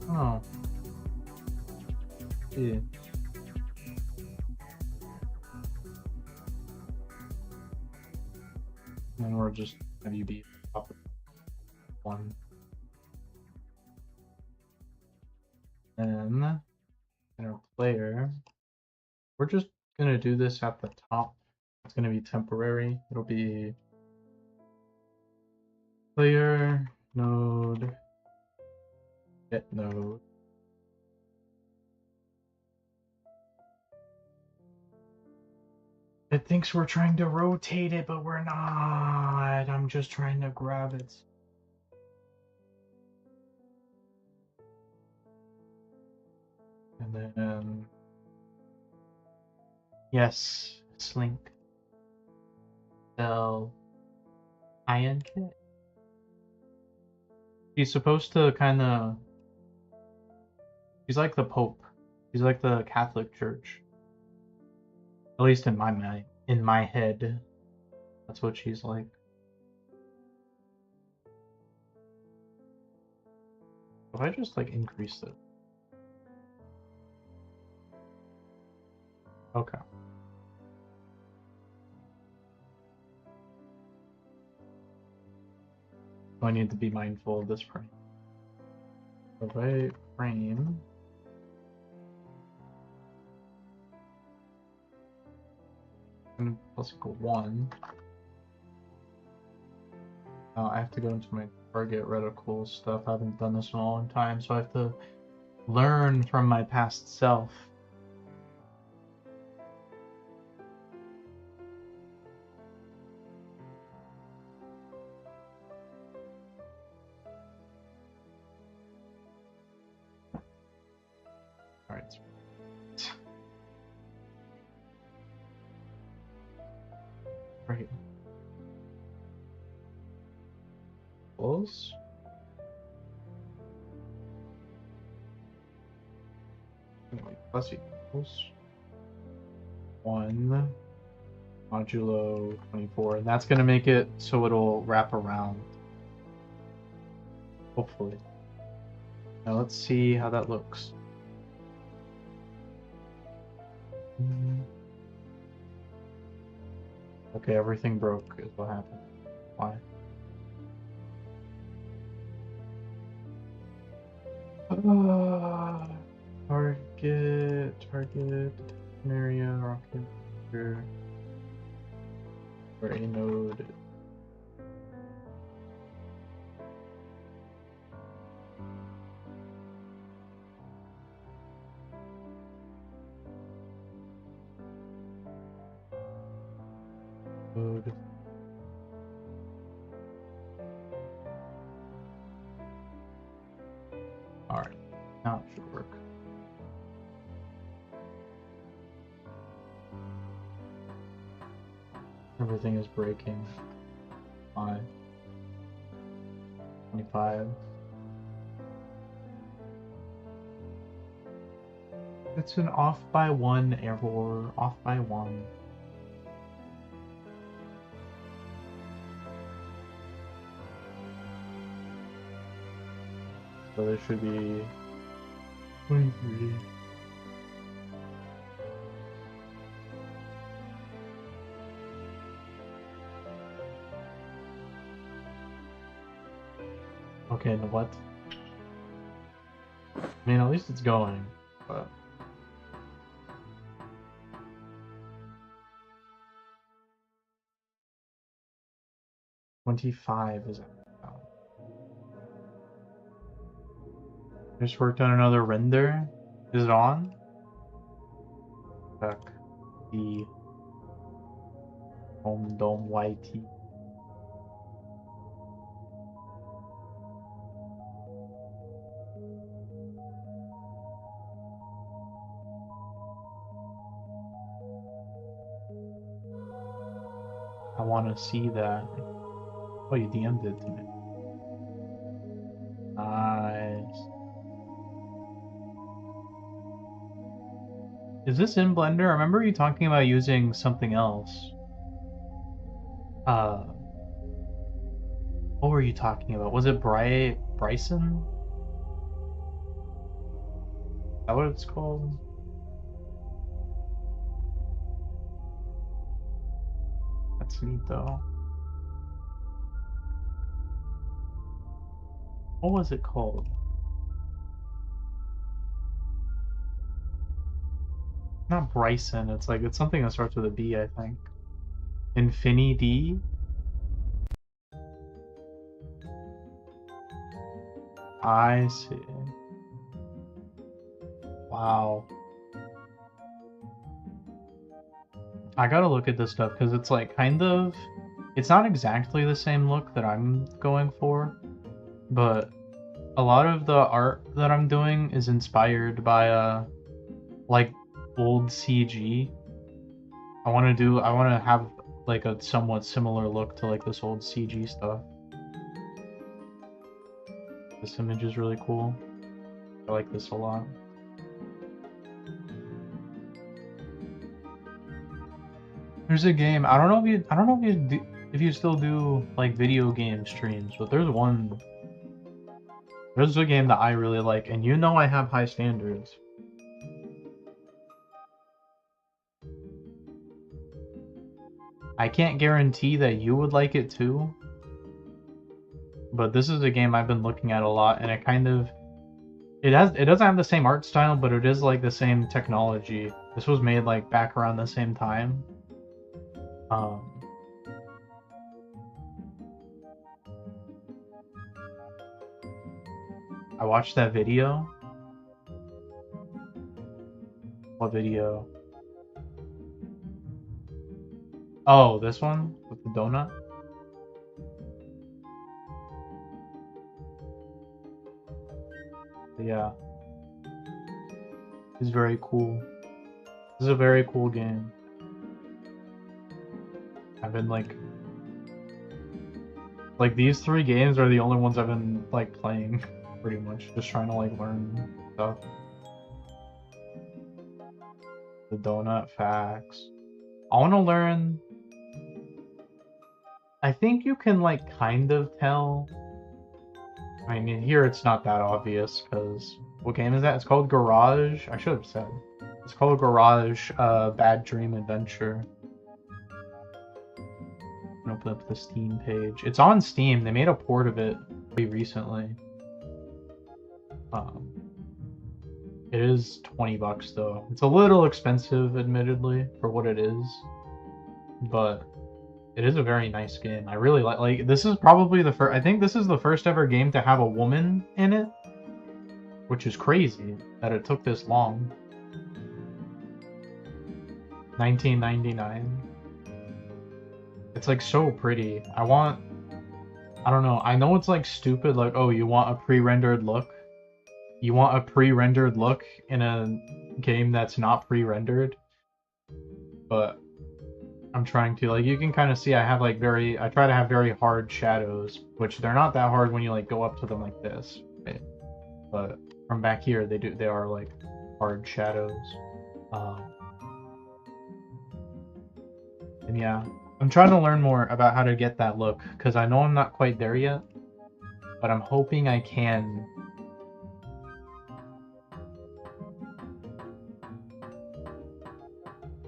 oh. Yeah. And we'll just have you be top of one. And in our player, we're just gonna do this at the top. It's gonna be temporary. It'll be player node get node. It thinks we're trying to rotate it, but we're not. I'm just trying to grab it. And then yes, Slink. INK. She's supposed to kind of. She's like the Pope. She's like the Catholic Church. At least in my mind, in my head, that's what she's like. If I just like increase it. Okay. So I need to be mindful of this frame. If I frame and plus equal 1. Now I have to go into my target reticle stuff. I haven't done this in a long time, so I have to learn from my past self. Alright. Right. Close. Plus equals 1 modulo 24, and that's gonna make it so it'll wrap around. Hopefully. Now let's see how that looks. Okay, everything broke is what happened. Why? Target, area, rocket, or a node. Node. Alright, now it should work. Everything is breaking. 5. 25. It's an off by 1 error. Off by 1. So there should be 23. Okay, and what? I mean, at least it's going, but... 25 is it now? I just worked on another render. Is it on? Check the home dome YT. I want to see that. Oh, you DM'd it to me. Nice. Is this in Blender? I remember you talking about using something else. What were you talking about? Was it Bryson? Is that what it's called? That's neat though. What was it called? Not Bryson, it's something that starts with a B, I think. Infinity? I see. Wow. I gotta look at this stuff because it's it's not exactly the same look that I'm going for, but a lot of the art that I'm doing is inspired by like old CG. I want to have like a somewhat similar look to like this old CG stuff. This image is really cool. I like this a lot. There's a game. I don't know if you still do like video game streams, but there's a game that I really like, and you know I have high standards. I can't guarantee that you would like it too, but this is a game I've been looking at a lot, and it doesn't have the same art style, but it is like the same technology. This was made like back around the same time. I watched that video. What video? Oh, this one with the donut? Yeah. It's very cool. This is a very cool game. I've been like these 3 games are the only ones I've been like playing pretty much, just trying to like learn stuff. The donut facts. I want to learn. I think you can like kind of tell. I mean, here it's not that obvious because what game is that? It's called Garage. I should have said. It's called Garage Bad Dream Adventure. Open up the Steam page. It's on Steam. They made a port of it pretty recently. It is $20 though. It's a little expensive, admittedly, for what it is, but it is a very nice game. I really like this is probably the first. I think this is the first ever game to have a woman in it, which is crazy that it took this long. 1999. It's like so pretty. I don't know. I know it's like stupid, like, oh, you want a pre-rendered look? You want a pre-rendered look in a game that's not pre-rendered? But I'm trying to, like, you can kind of see I try to have very hard shadows, which they're not that hard when you like go up to them like this, right? But from back here, they are like hard shadows. And yeah, I'm trying to learn more about how to get that look, because I know I'm not quite there yet, but I'm hoping I can.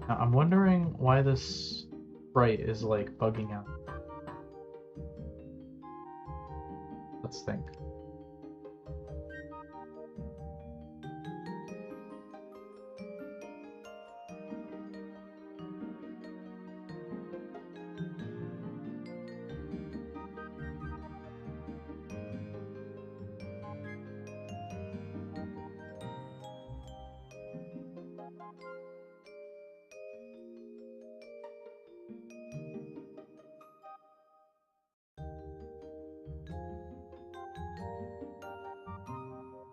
Now, I'm wondering why this sprite is like bugging out. Let's think.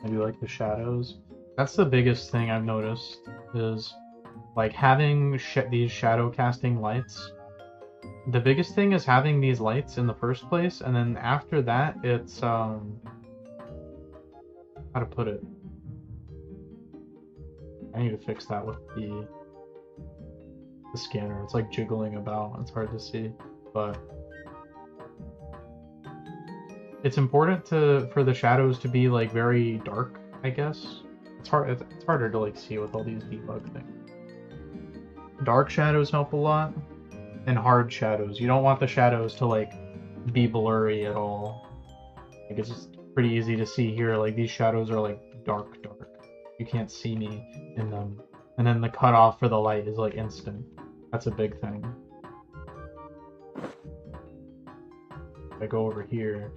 I do like the shadows. That's the biggest thing I've noticed is like having these shadow casting lights. The biggest thing is having these lights in the first place, and then after that, it's how to put it. I need to fix that with the scanner. It's like jiggling about. It's hard to see, but it's important for the shadows to be like very dark, I guess. It's harder to like see with all these debug things. Dark shadows help a lot, and hard shadows. You don't want the shadows to like be blurry at all. Like it's just pretty easy to see here. Like these shadows are like dark. You can't see me in them. And then the cutoff for the light is like instant. That's a big thing. If I go over here.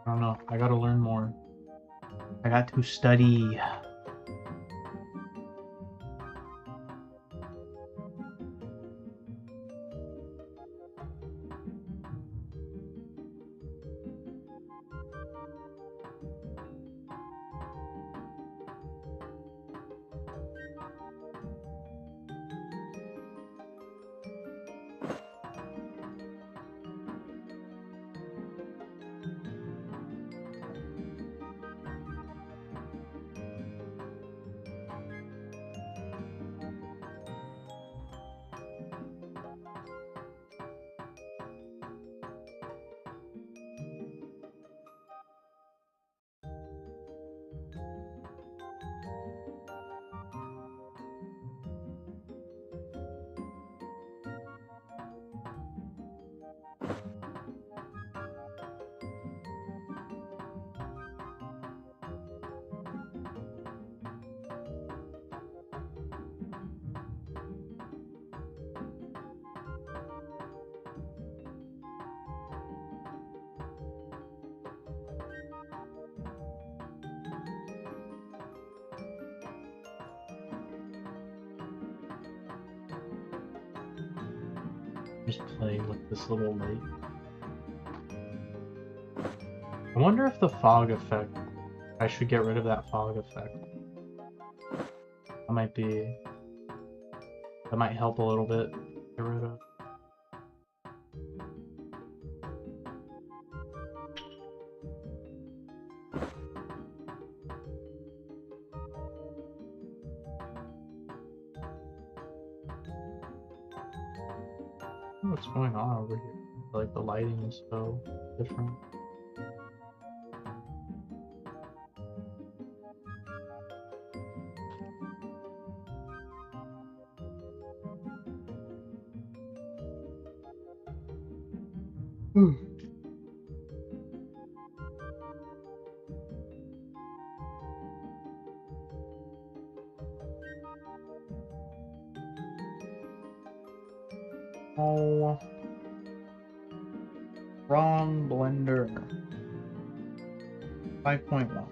I don't know. I gotta learn more. I got to study. Just playing with this little light. I wonder if the fog effect, I should get rid of that fog effect. That might help a little bit. Get rid of. What's going on over here? Like the lighting is so different. Oh, wrong blender. 5.1.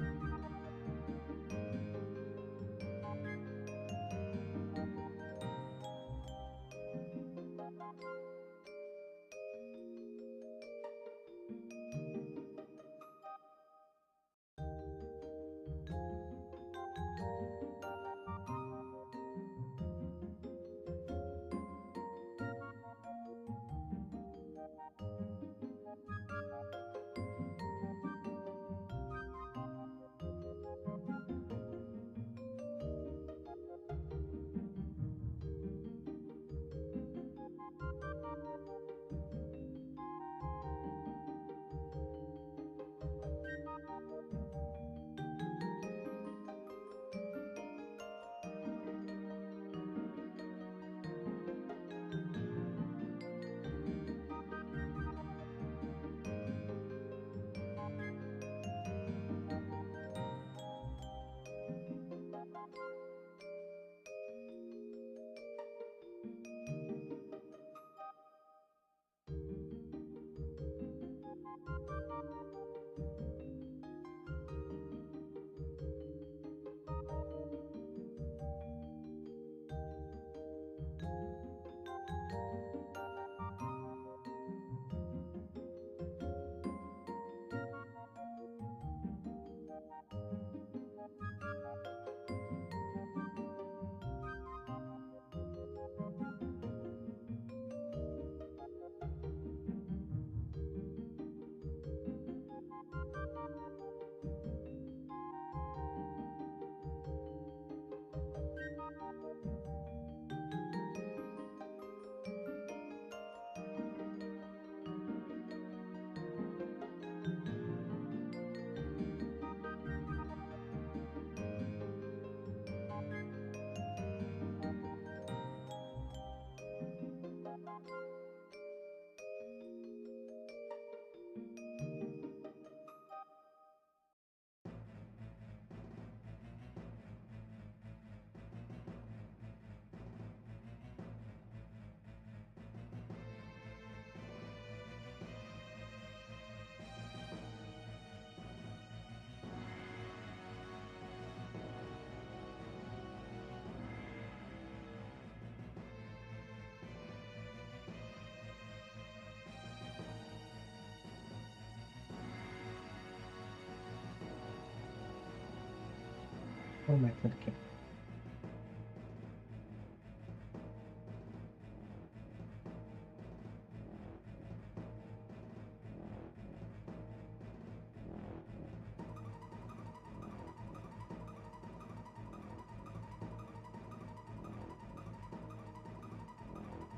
What am I thinking?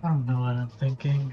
I don't know what I'm thinking.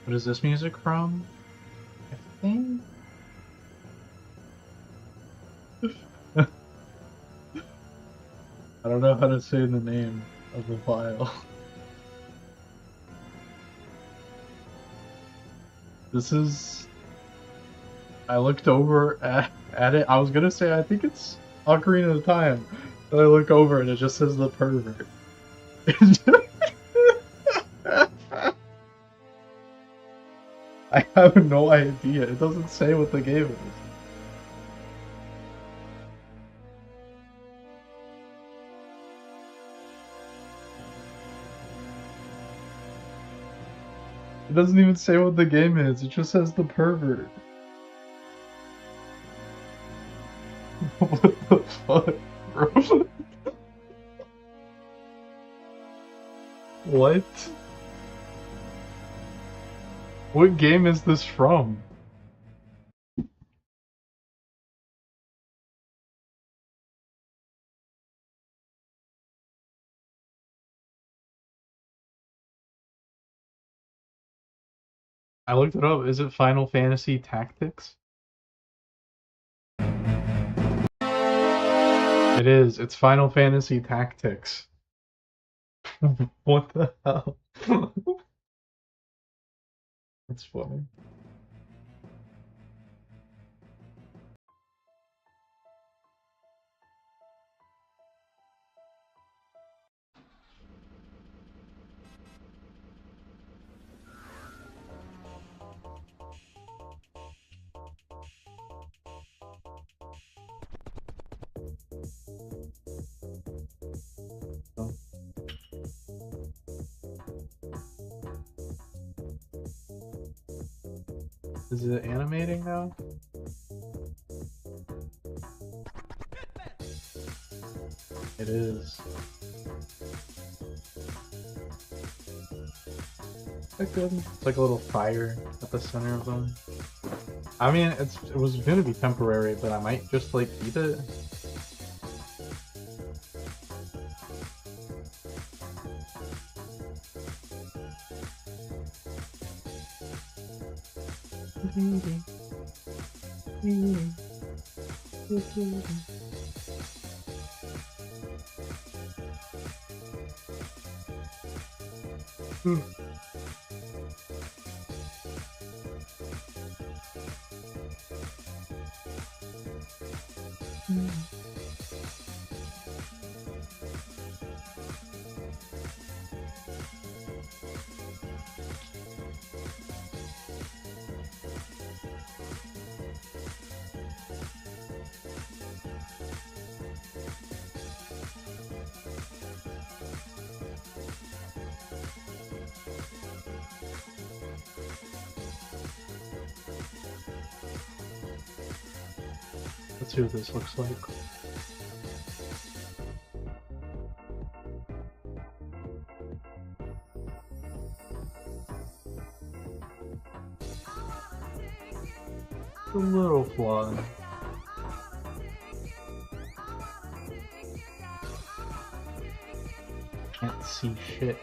What is this music from? I think. I don't know how to say the name of the file. This is. I looked over at it. I was gonna say I think it's Ocarina of Time, but I look over and it just says the pervert. I have no idea. It doesn't say what the game is. It doesn't even say what the game is. It just says the pervert. What the fuck, bro? What? What game is this from? I looked it up. Is it Final Fantasy Tactics? It is. It's Final Fantasy Tactics. What the hell? That's funny. Oh. Is it animating now? It is. That's good. It's like a little fire at the center of them. I mean, it was gonna be temporary, but I might just like keep it. Let's see what this looks like. A little flawed. Can't see shit.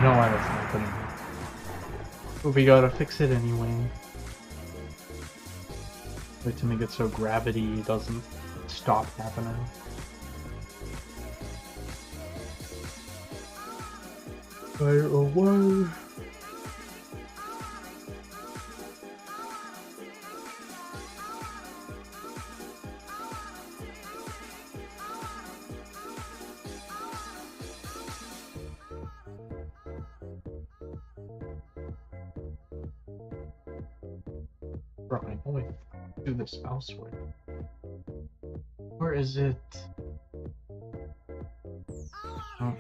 I know why that's happening. But we gotta fix it anyway. Like to make it so gravity doesn't stop happening. Fire away! Bro, I know I do this elsewhere. Where is it? Oh.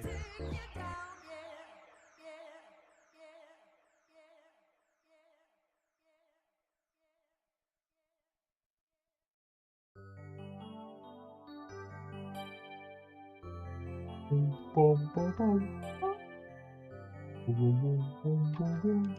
Boom, boom, boom, boom. Boom, boom, boom, boom, boom.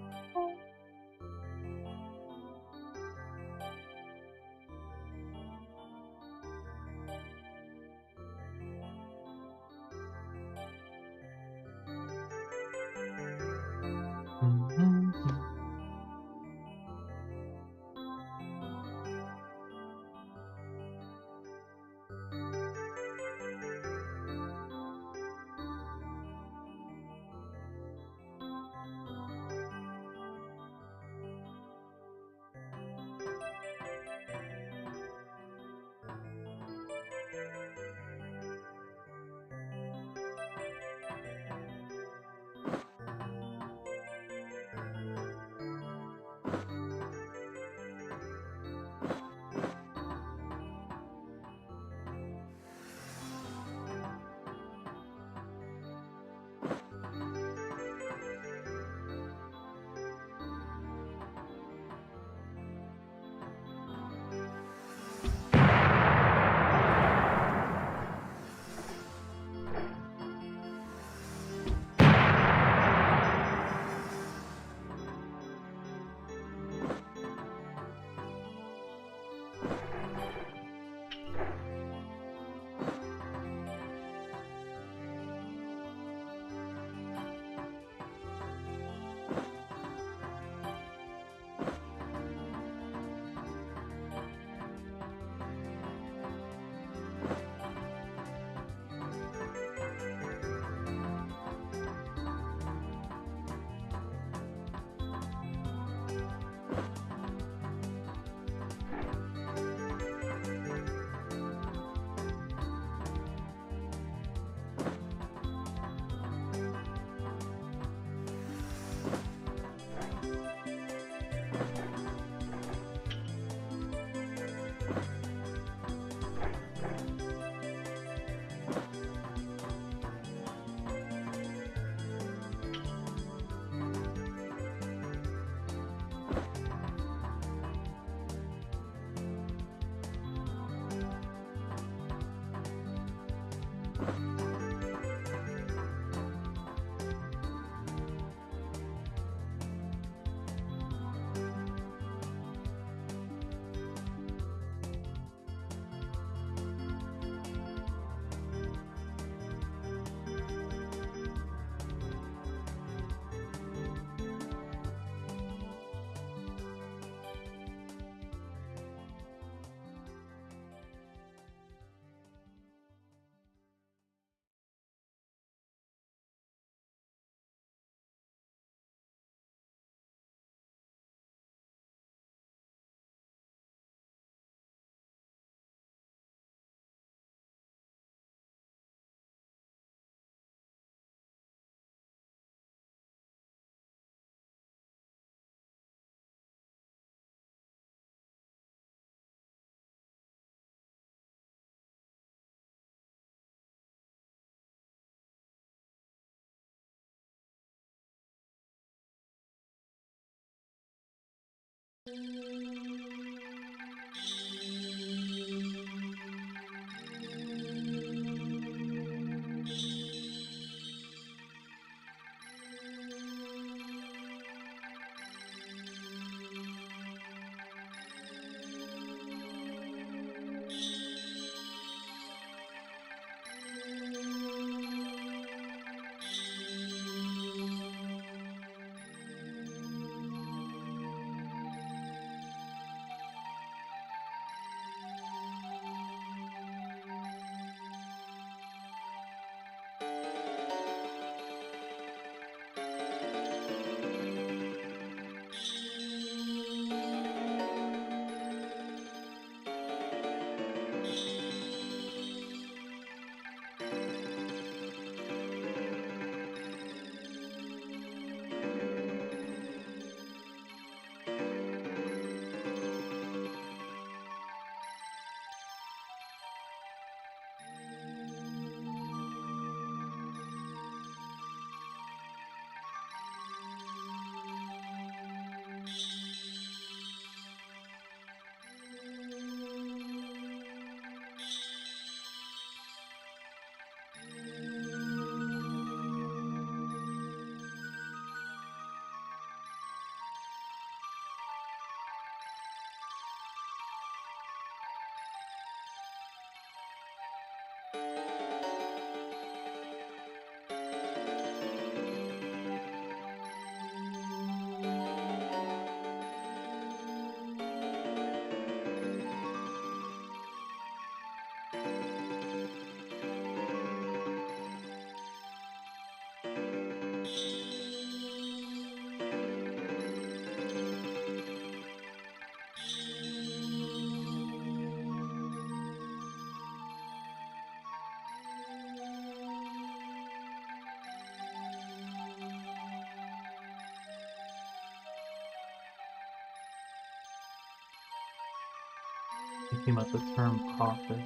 Thinking about the term prophet.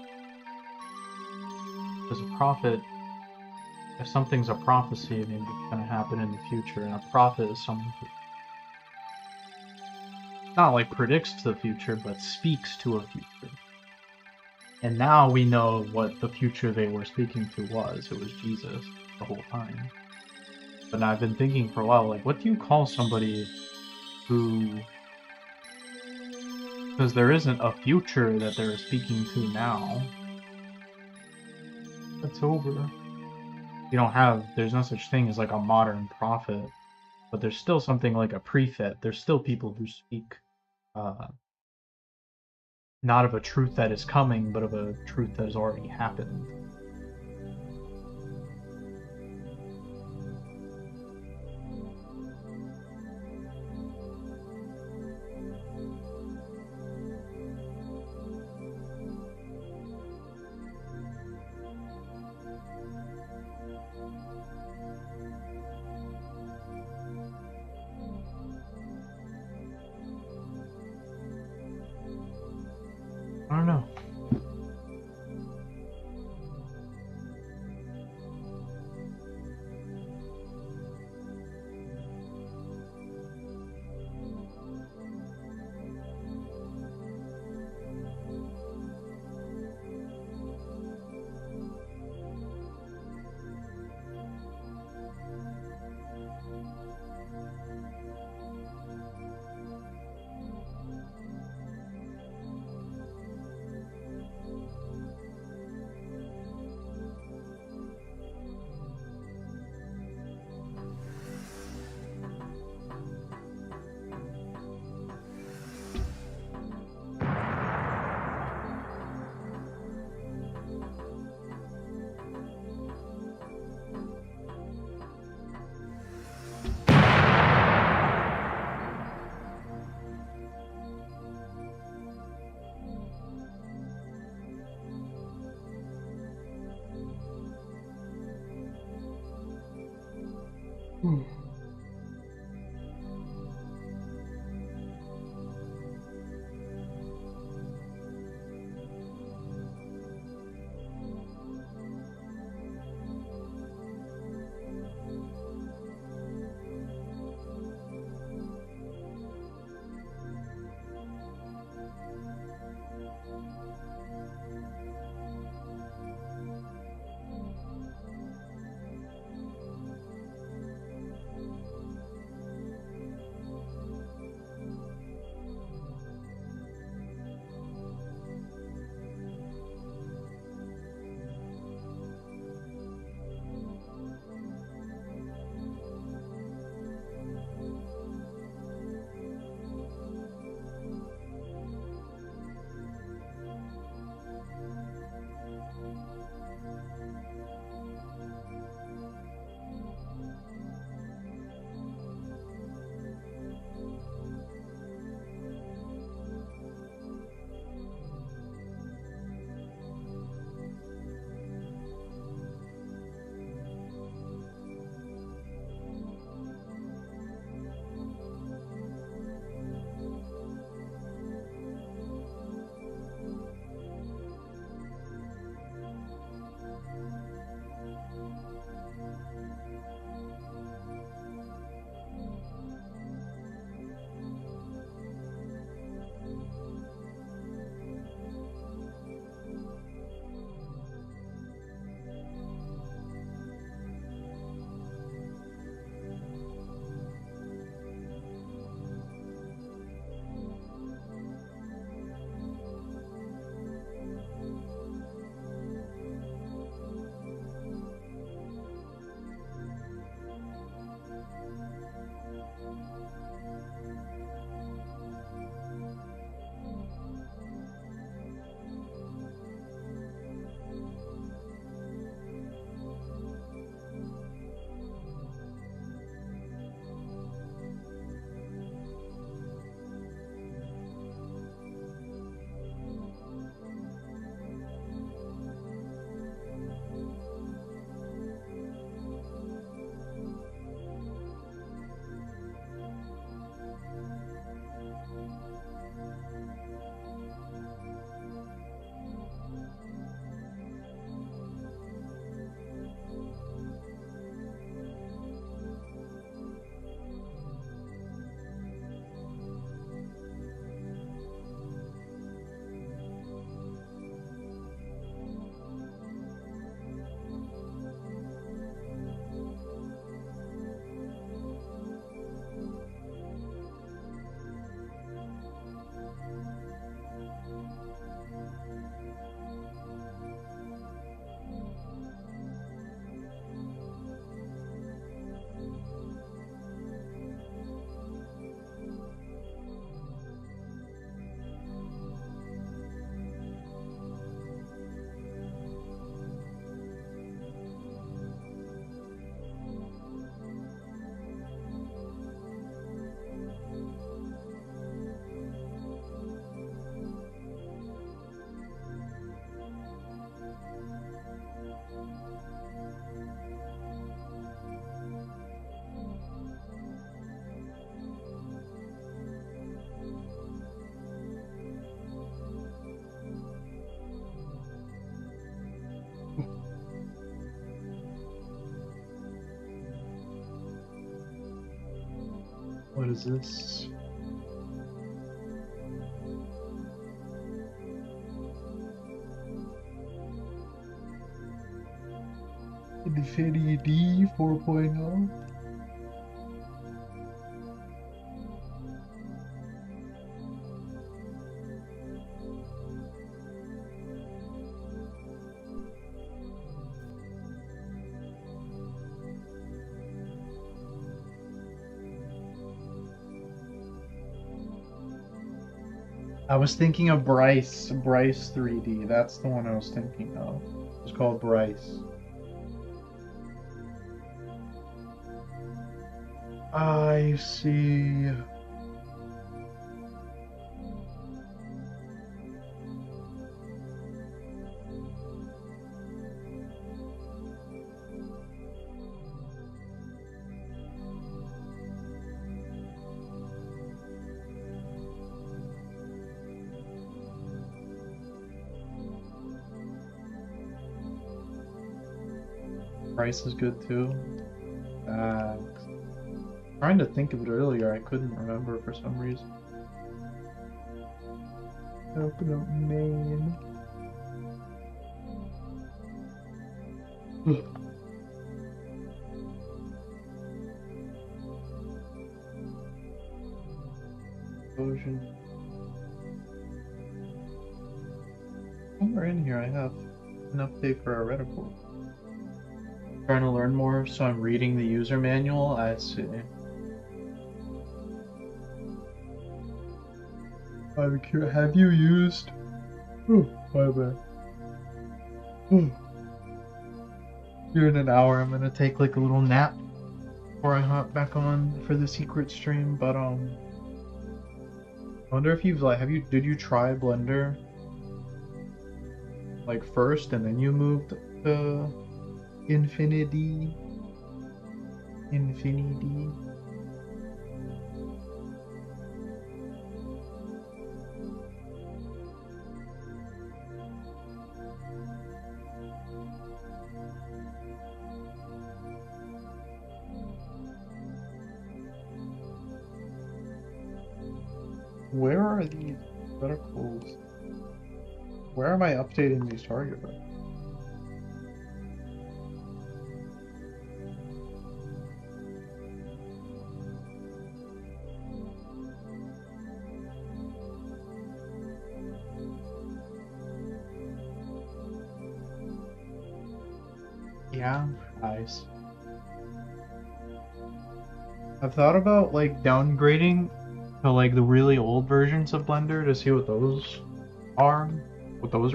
Because a prophet, if something's a prophecy, it means it's going to happen in the future, and a prophet is someone who not like predicts the future, but speaks to a future. And now we know what the future they were speaking to was. It was Jesus the whole time. But now I've been thinking for a while, like, what do you call somebody who... Because there isn't a future that they're speaking to now. It's over. You don't have... There's no such thing as, like, a modern prophet. But there's still something like a prefect. There's still people who speak... not of a truth that is coming, but of a truth that has already happened. I don't know. What is this? Infinity 4.0. I was thinking of Bryce 3D. That's the one I was thinking of. It's called Bryce. I see. Bryce is good too. Trying to think of it earlier, I couldn't remember for some reason. Open up main. Explosion. Somewhere in here I have an update for a reticle. Trying to learn more, so I'm reading the user manual. I see. I'm curious, have you used... Oh, my bad. Here in an hour, I'm gonna take like a little nap before I hop back on for the secret stream, but I wonder if you've like, did you try Blender like first and then you moved to Infinity? Where are these reticles? Where am I updating these target reticles? Yeah, nice. I've thought about like downgrading to like the really old versions of Blender to see what those are,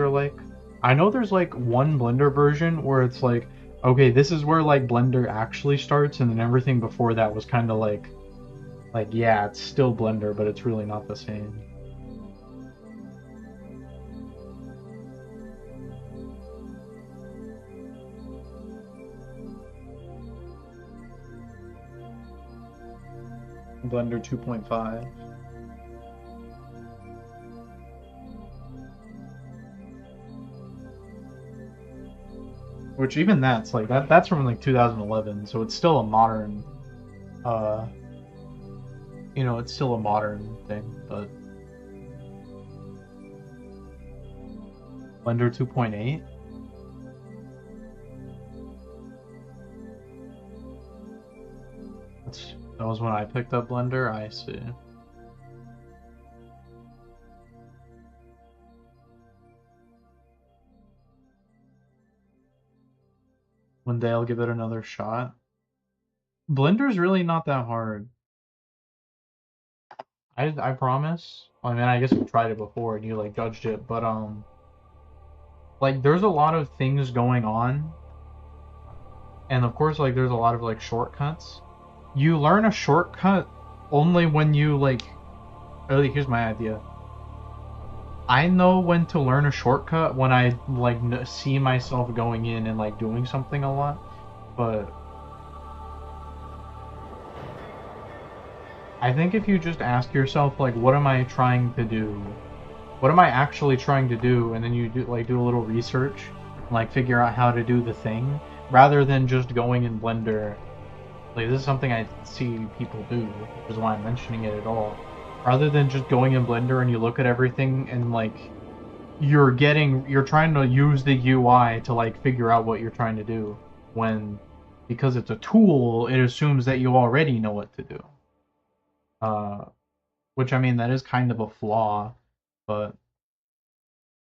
like. I know there's like one Blender version where it's like, okay, this is where like Blender actually starts, and then everything before that was kind of like yeah, it's still Blender, but it's really not the same. Blender 2.5. Which even that's like that's from like 2011, so it's still a modern you know, it's still a modern thing, but Blender 2.8. That was when I picked up Blender. I see. One day I'll give it another shot. Blender's really not that hard. I promise. I mean, I guess we tried it before and you like judged it, but like there's a lot of things going on, and of course like there's a lot of like shortcuts. You learn a shortcut only when you like. Oh, here's my idea. I know when to learn a shortcut when I like see myself going in and like doing something a lot, but I think if you just ask yourself like, what am I trying to do? What am I actually trying to do? And then you do a little research, and, like figure out how to do the thing, rather than just going in Blender. Like this is something I see people do, which is why I'm mentioning it at all. Rather than just going in Blender and you look at everything and like you're trying to use the UI to like figure out what you're trying to do, when because it's a tool, it assumes that you already know what to do. Which I mean that is kind of a flaw, but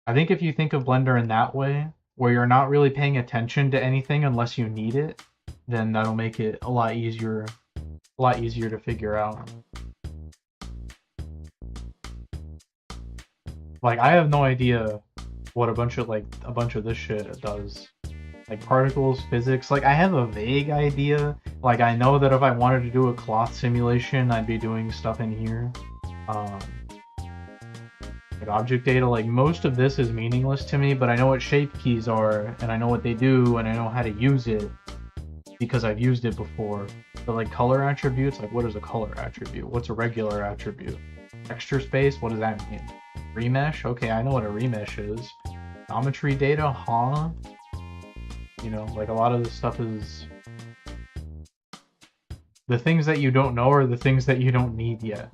I think if you think of Blender in that way, where you're not really paying attention to anything unless you need it, then that'll make it a lot easier to figure out. Like I have no idea what a bunch of this shit does. Like particles, physics, like I have a vague idea. Like I know that if I wanted to do a cloth simulation, I'd be doing stuff in here. Like object data, like most of this is meaningless to me, but I know what shape keys are, and I know what they do, and I know how to use it because I've used it before. But like color attributes, like what is a color attribute? What's a regular attribute? Texture space, what does that mean? Remesh, okay, I know what a remesh is. Geometry data, huh? You know, like a lot of this stuff is the things that you don't know are the things that you don't need yet.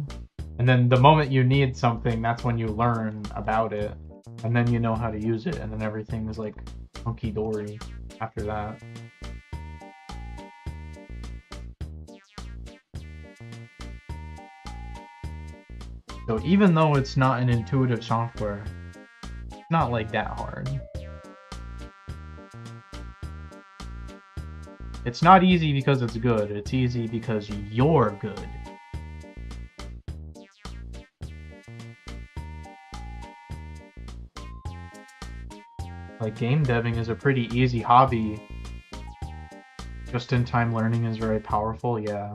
And then the moment you need something, that's when you learn about it, and then you know how to use it, and then everything is like hunky-dory after that. So even though it's not an intuitive software, it's not like that hard. It's not easy because it's good, it's easy because you're good. Like game deving is a pretty easy hobby. Just-in-time learning is very powerful, yeah.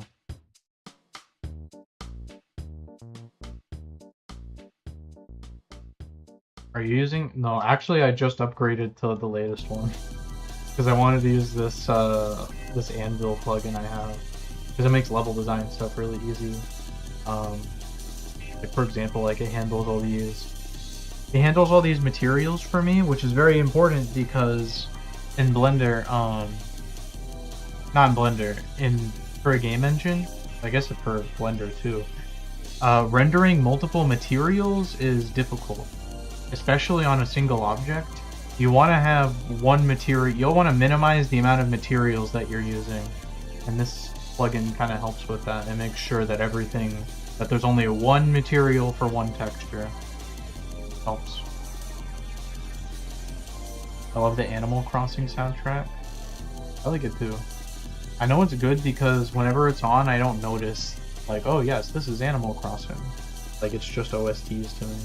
Are you using? No, actually I just upgraded to the latest one. Because I wanted to use this this Anvil plugin I have. Because it makes level design stuff really easy. Like for example, like it handles all these materials for me, which is very important because in Blender, not in Blender, for a game engine, I guess for Blender too, rendering multiple materials is difficult, especially on a single object. You want to have one material, you'll want to minimize the amount of materials that you're using, and this plugin kind of helps with that. It makes sure that that there's only one material for one texture. Helps. I love the Animal Crossing soundtrack. I like it too. I know it's good because whenever it's on, I don't notice, like, oh yes, this is Animal Crossing. Like, it's just OSTs to me.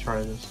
Try this.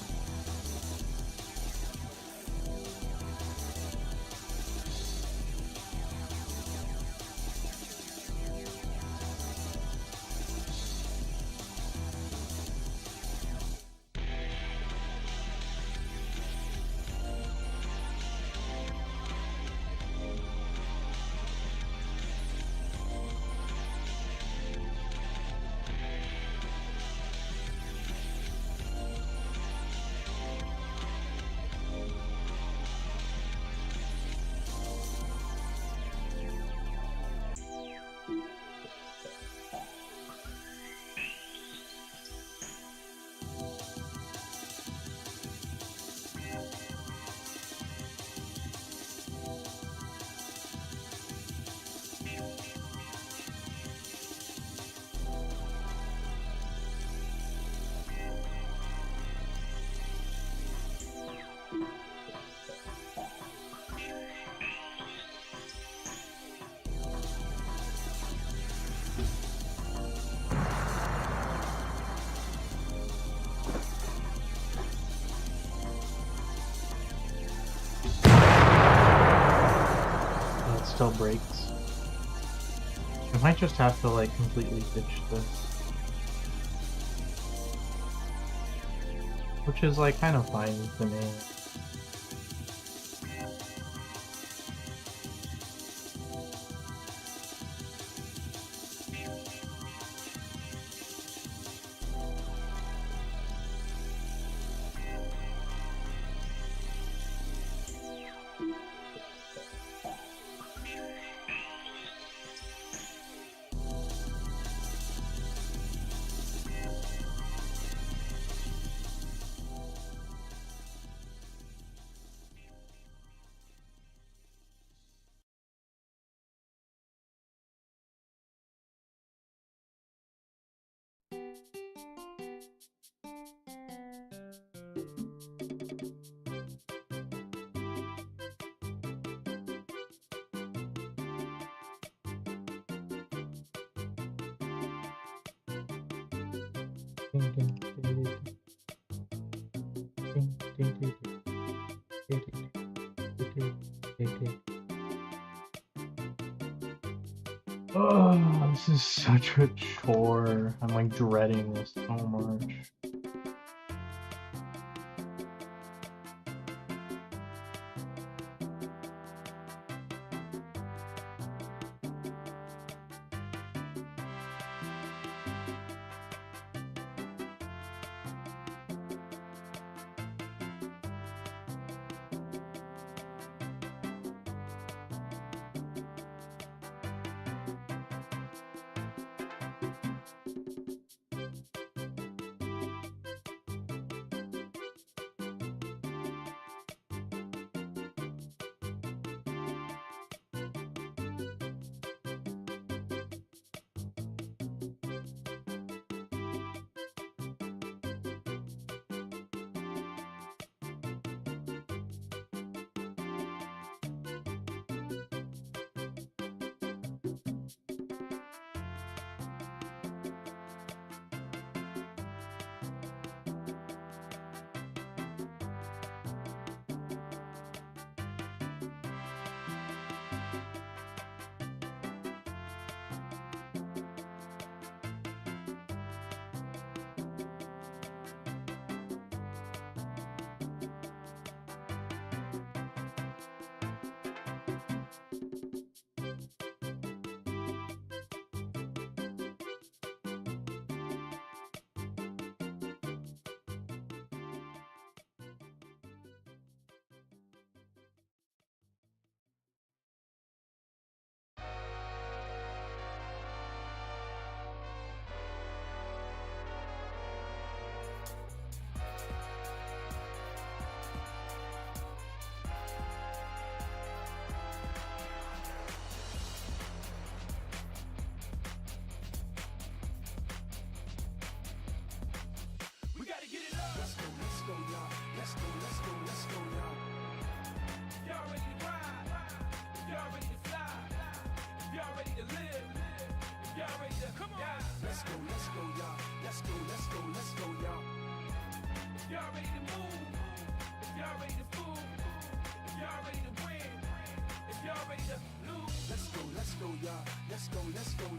still breaks. I might just have to like completely ditch this. Which is like kind of fine for me. Oh, this is such a chore. I'm like dreading this so much.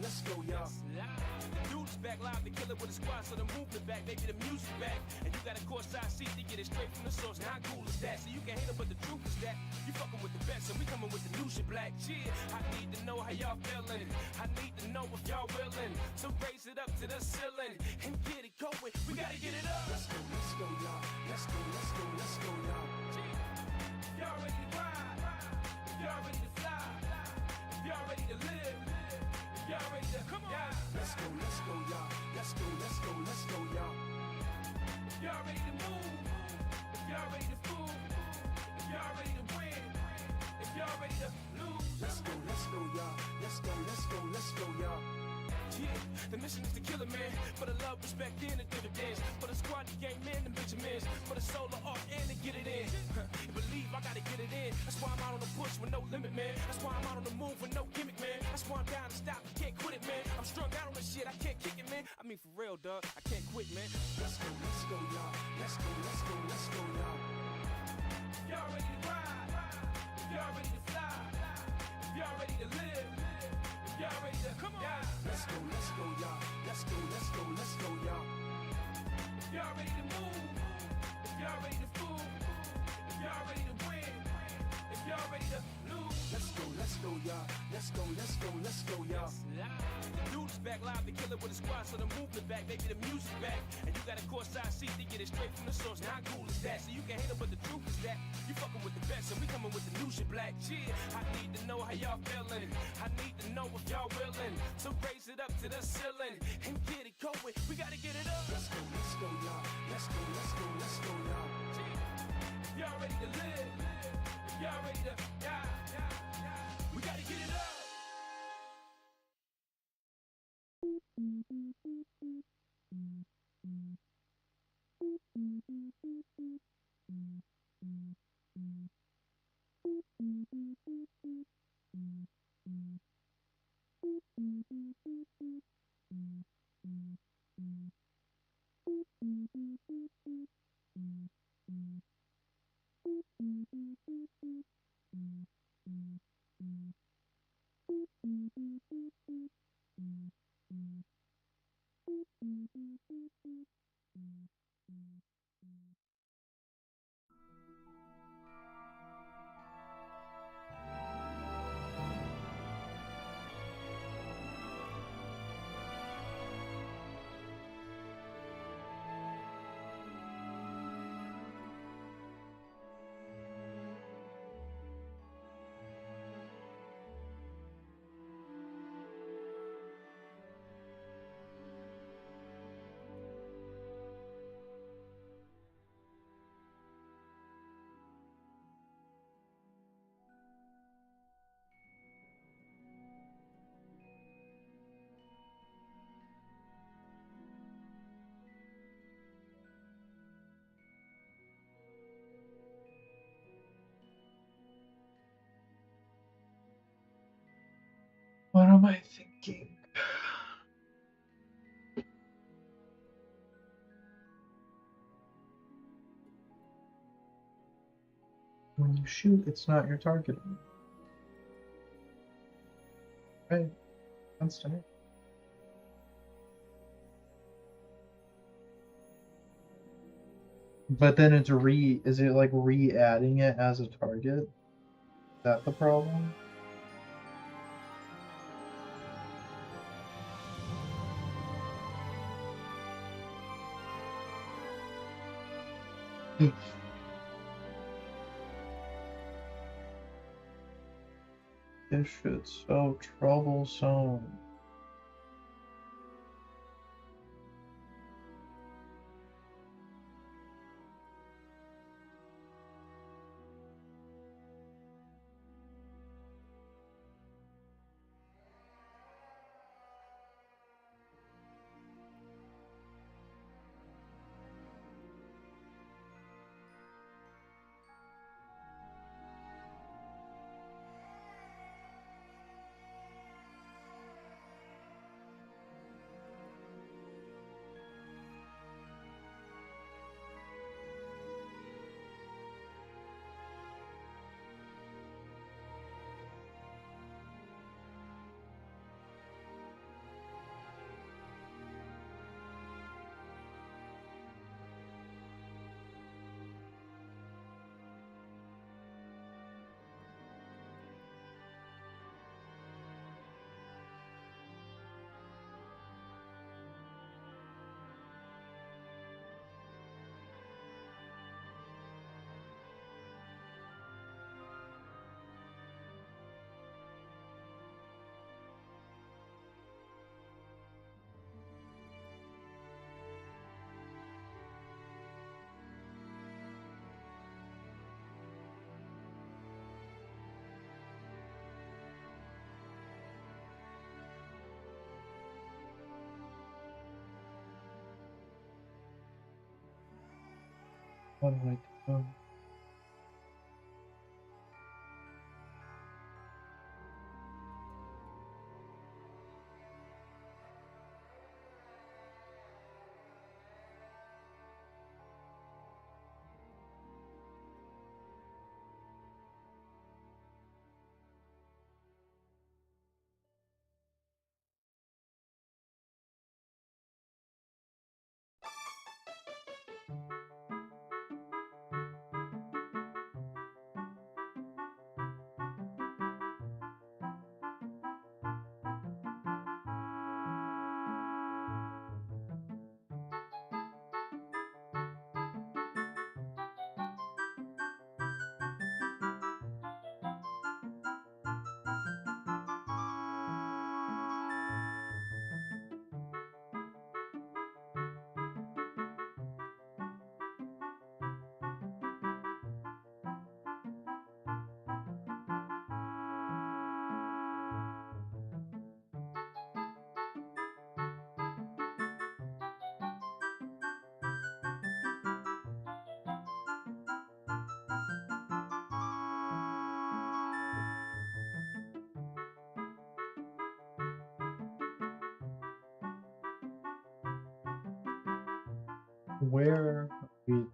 Let's go, y'all. Dude's back live to kill it with a squad, so the movement back, maybe the music back. And you got a courtside seat to get it straight from the source. Now how cool is that? So you can hate it, but the truth is that you fucking with the best, and we coming with the new shit black. Yeah, I need to know how y'all feeling. I need to know if y'all willing. So raise it up to the ceiling and get it going. We gotta get it up. Let's go, y'all. Let's go, y'all. Y'all ready to ride? Y'all ready to fly? Y'all ready to live? Y'all ready to come on? Let's go, y'all. Let's go, y'all. Y'all ready to move? If y'all ready to fool? If y'all ready to win? If y'all ready to lose? Let's go, y'all. Let's go, y'all. Yeah, the mission is to kill a man. For the love, respect, and the dividends. For the squad, the game, man, the Benjamins. For the soul of art, and to get it in. Believe I gotta get it in. That's why I'm out on the push with no limit, man. That's why I'm out on the move with no gimmick, man. That's why I'm down to stop, I can't quit it, man. I'm strung out on this shit, I can't kick it, man. I mean, for real, dog, I can't quit, man. Let's go, y'all. Let's go, y'all. Y'all ready to ride? Y'all ready to fly? Y'all ready to ready to live, if y'all ready to come on, let's go, y'all. Let's go, y'all. If y'all ready to move, if y'all ready to fool, if y'all ready to win, if y'all ready to lose, let's go, y'all. Let's go, y'all. Dudes back live to kill it with a squad, so the movement back, baby, the music back. And you got a courtside seat to get it straight from the source. Now how cool is that? So you can hate it, but the truth is that you fucking with the best, and we coming with the new shit black. Yeah, I need to know how y'all feeling. I need to know if y'all willing. So raise it up to the ceiling and get it going. We gotta get it up. Let's go, y'all. Let's go, y'all. If y'all ready to live, if y'all ready to die, we gotta get it up. What am I thinking? When you shoot, it's not your target. Right. That's right. But then it's is it like re-adding it as a target? Is that the problem? This shit's so troublesome. What do I do? Where we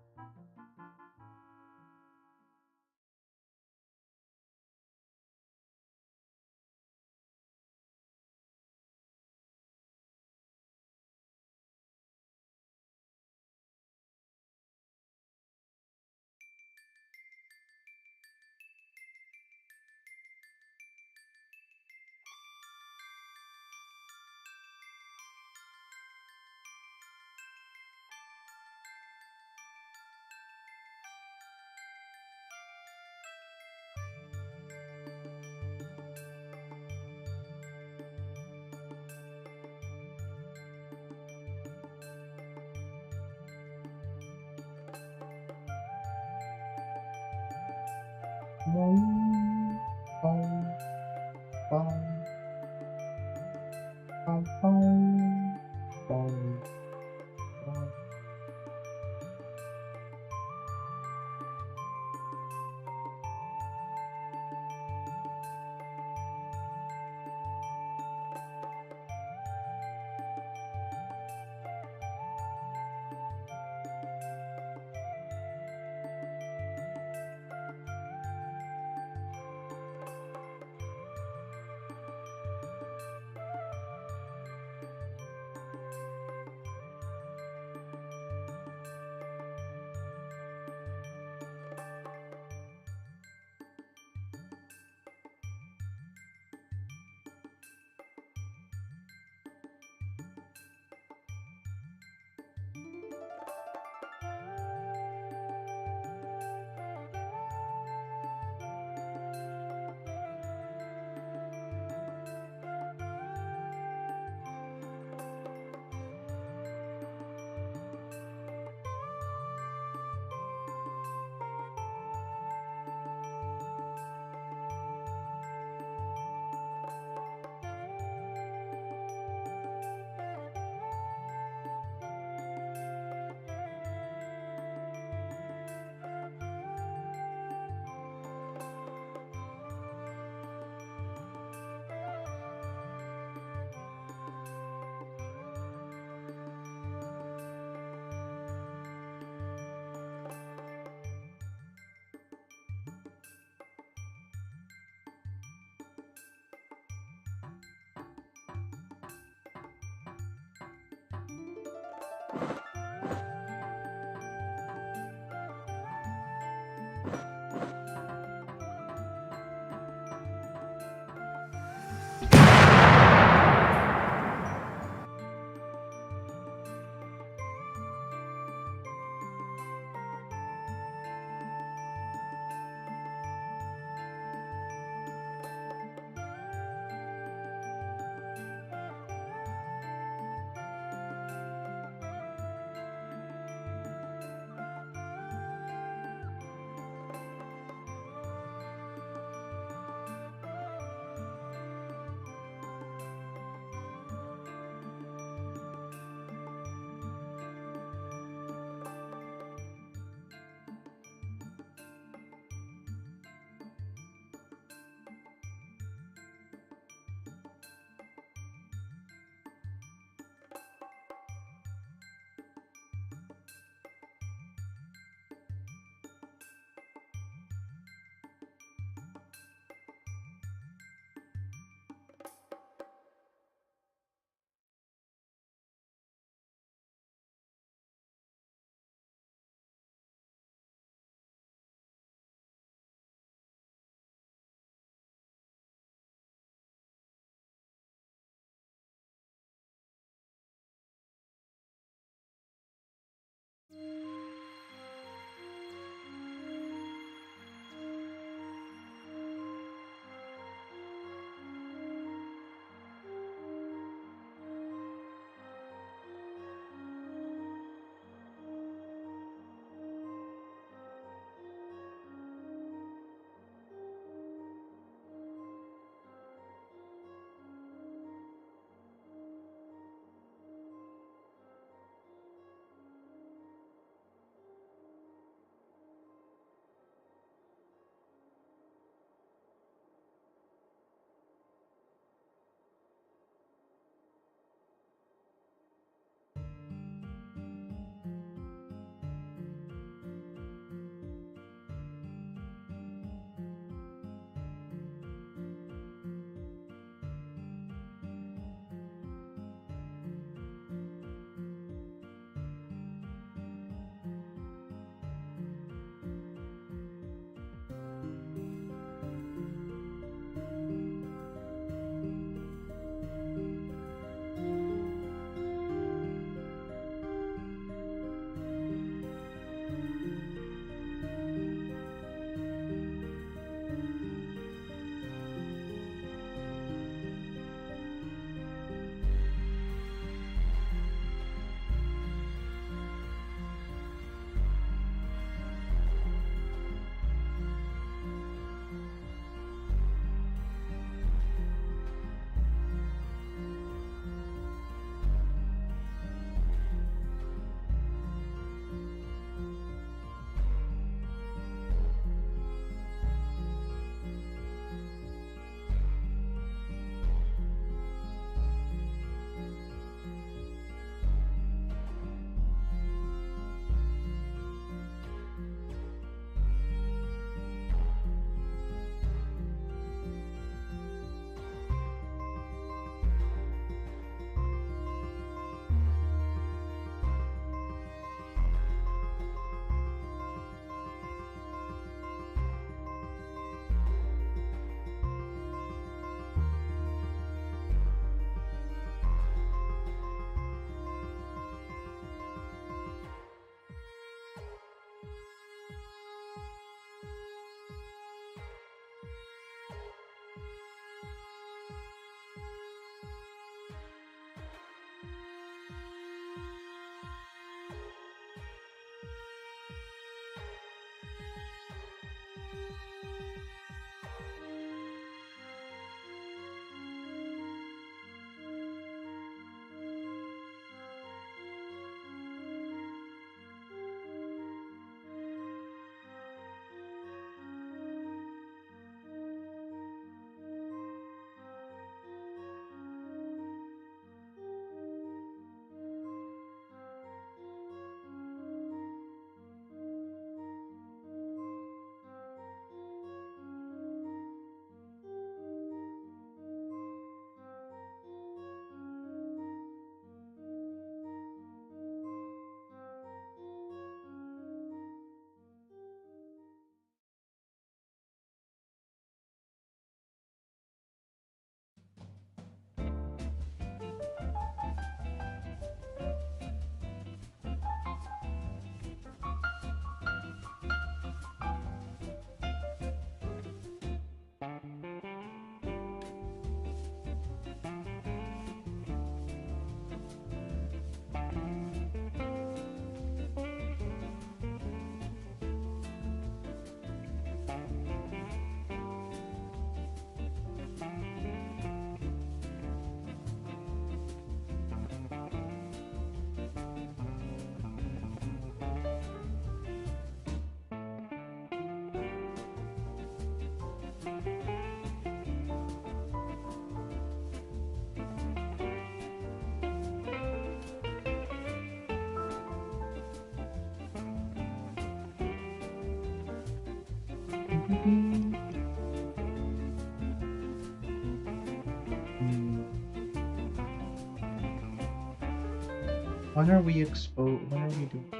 When are we exposed? When are we doing?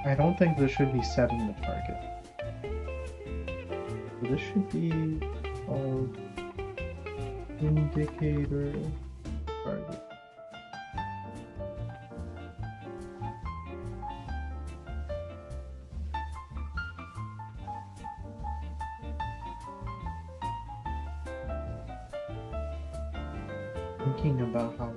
I don't think this should be setting the target. This should be called indicator target. Thinking about how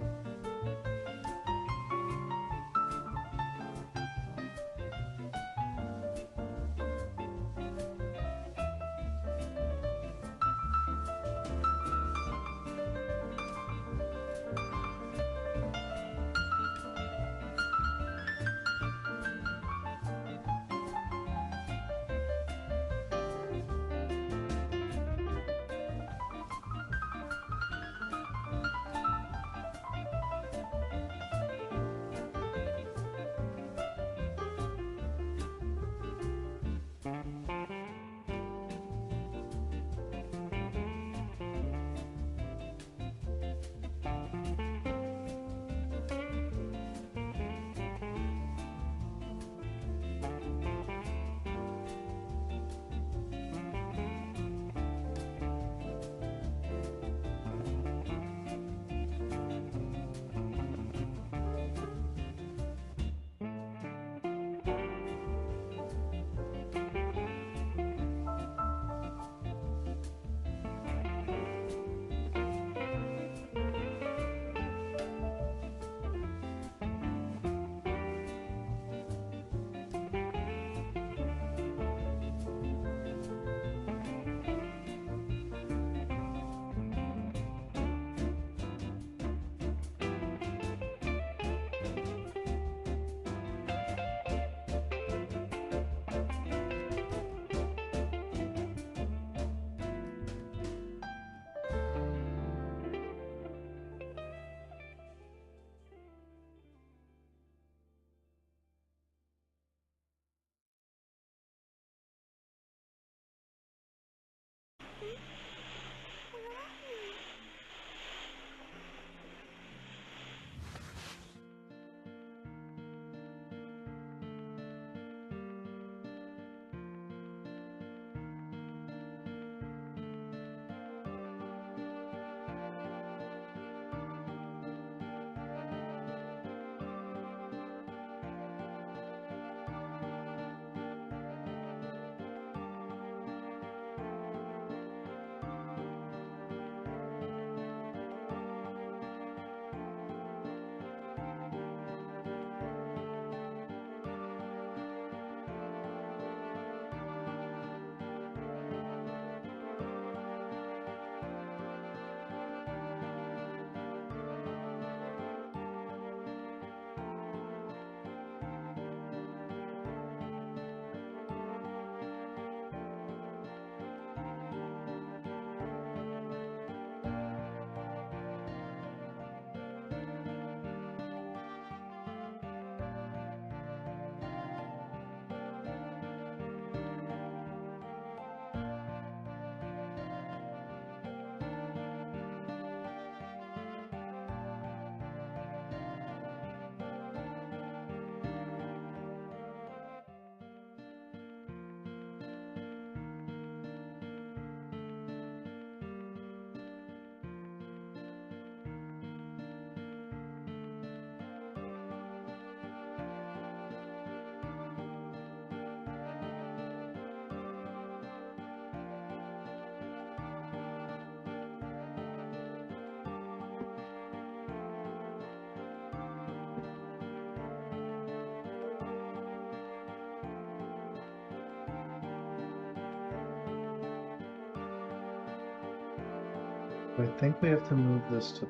I think we have to move this to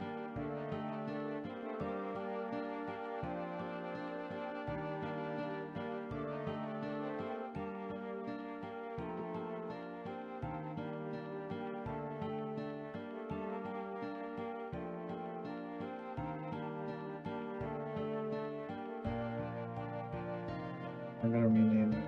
I'm gonna rename it.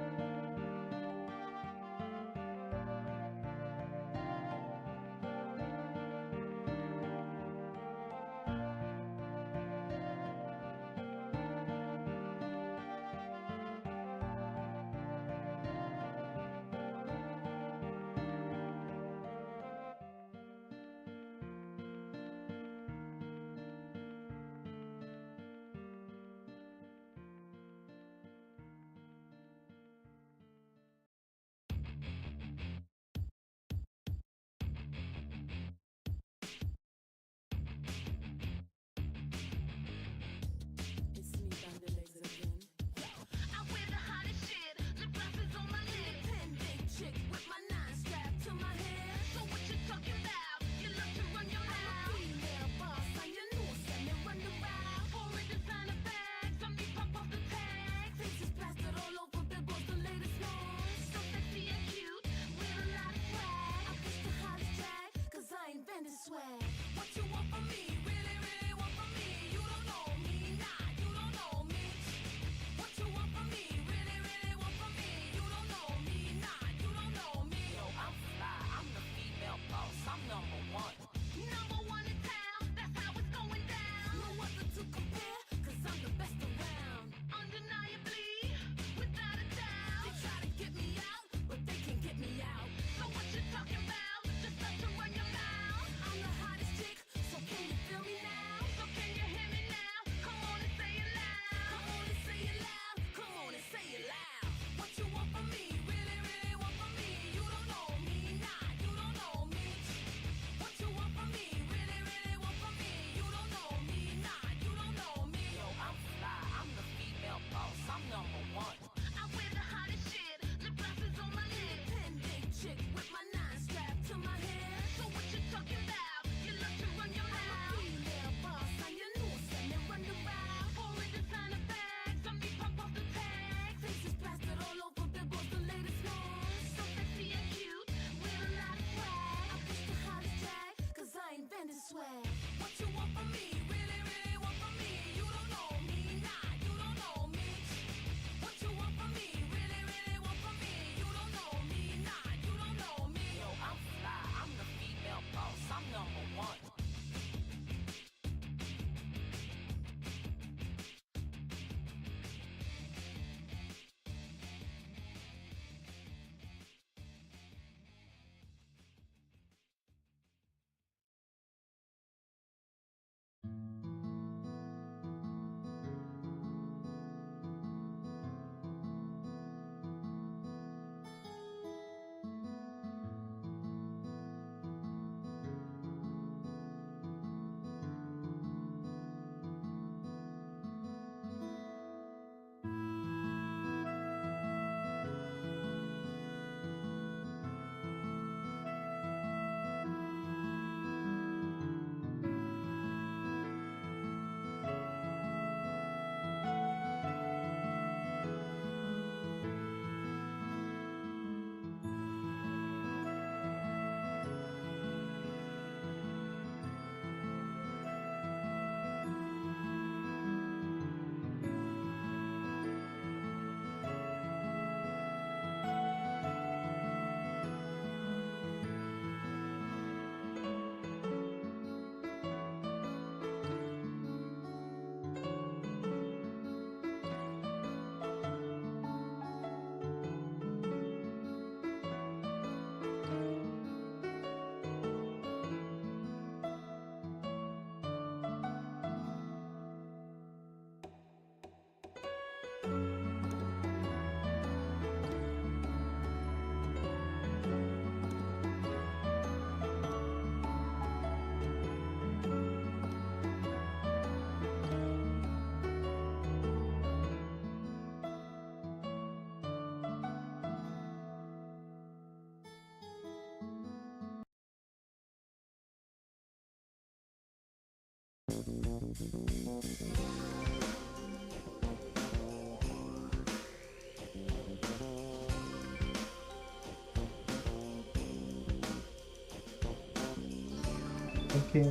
It's me, Bandelegs again. I wear the hottest shit, lip glosses on my lip. Independent chick with my 9 strapped to my head. So what you talking about? You love to run your mouth. I'm a female boss, and you know send me run around. Foreign designer bags, on me pop off the tag. Faces plastered all over billboards, the latest ones. So sexy and cute, with a lot of swag. I push the hottest tag, 'cause I invented swag. What you want from me? Really, really want from me? You don't know me, nah, you don't know me. What you want from me? Really, really want from me? You don't know me, nah, you don't know me. Yo, I'm fly, I'm the female boss, I'm number one. Number one in town, that's how it's going down. No other to compare, 'cause I'm the best around. Undeniably, without a doubt. They try to get me out, but they can't get me out. So what you talking about? Just start to run your mouth. I'm the hottest chick, so can you feel me now? So can you hear me now? Come on and say it loud. Come on and say it loud. Come on and say it loud. What you want from me? Really, really want from me? You don't know me, nah, you don't know me. What you want from me? Really, really want from me? You don't know me, nah, you don't know me. Yo, I'm fly, I'm the female boss, I'm number one. I wear the hottest shit, lip glosses on my lip. Independent chick with my 9 strapped to my head. So what you talking about? You love to run your mouth. I'm a female boss, and you know send me run around. Foreign designer bags, on me pop off the tag. Faces plastered all over billboards, the latest ones. So sexy and cute, with a lot of swag. I push the hottest tag, 'cause I invented swag. What you want from me? Really, really want from me? You don't know me, nah, you don't know me. What you want from me? Really, really want from me? You don't know me, nah, you don't know me. Yo, I'm fly, I'm the female boss, I'm number one. Okay.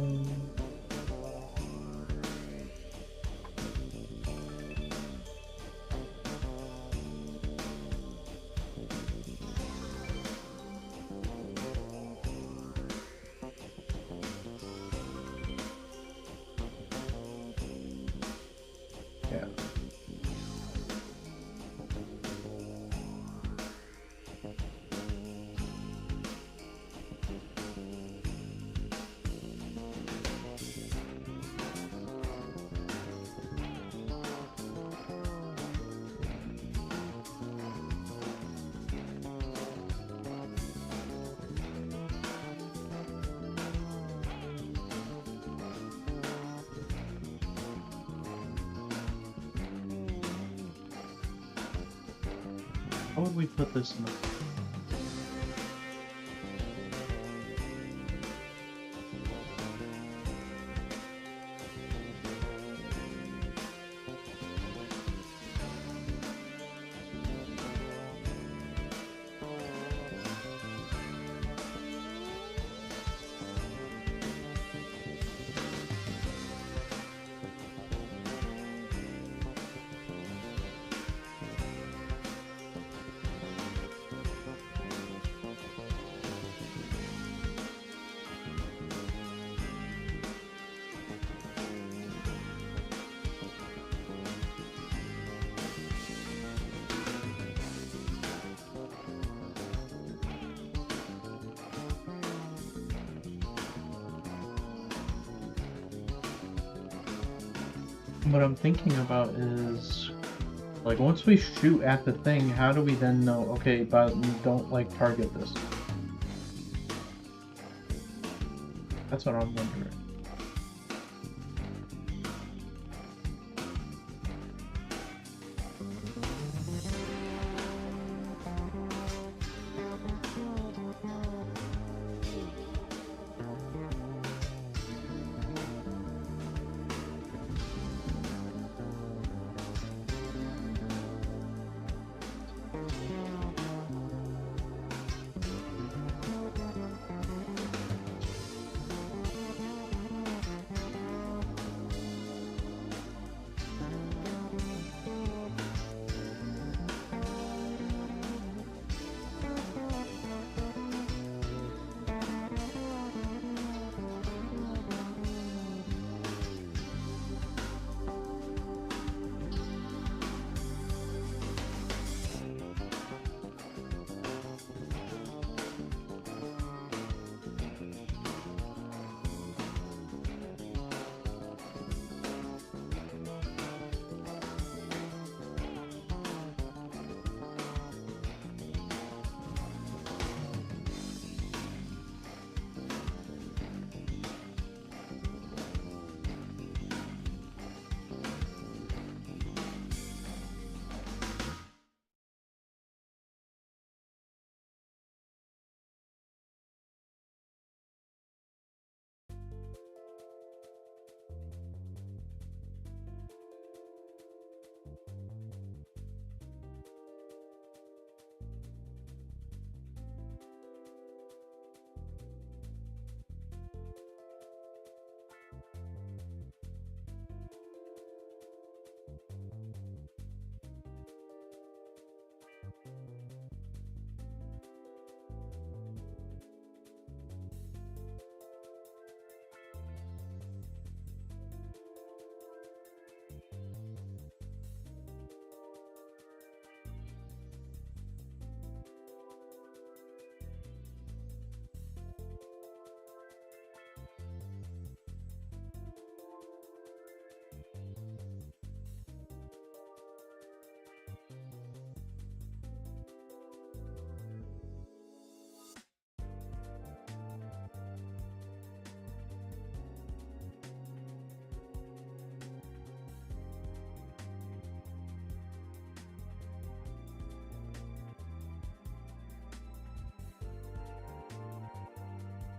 How would we put this in the... What I'm thinking about is, like, once we shoot at the thing, how do we then know, okay, but don't, like, target this? That's what I'm wondering.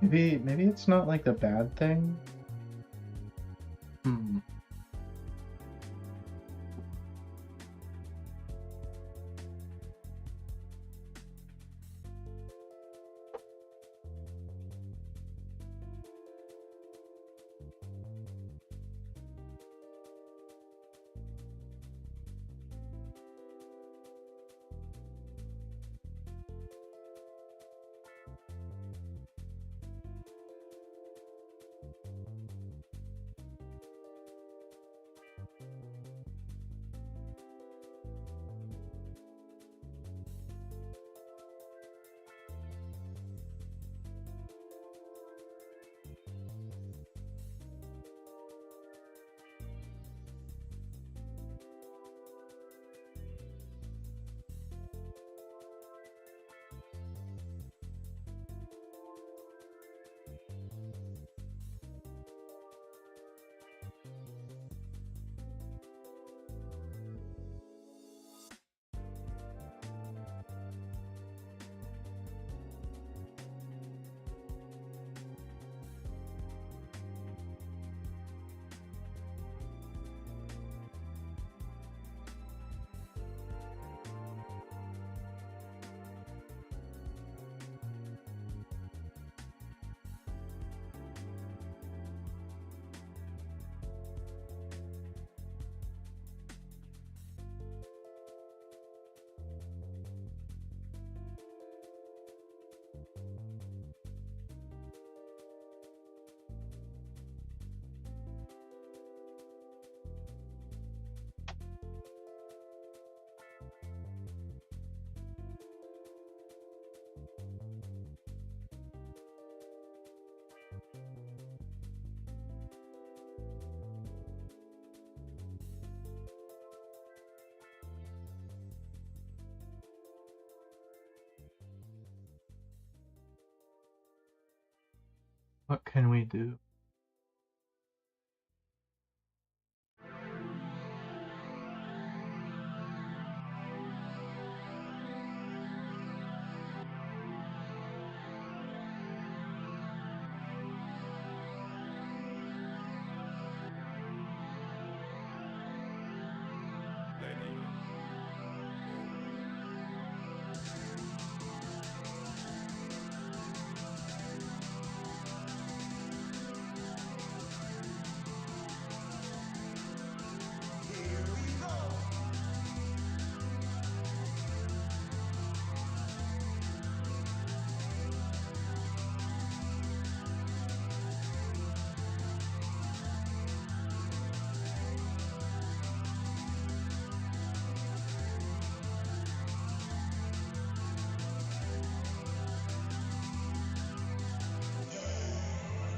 Maybe it's not like the bad thing. Hmm. What can we do?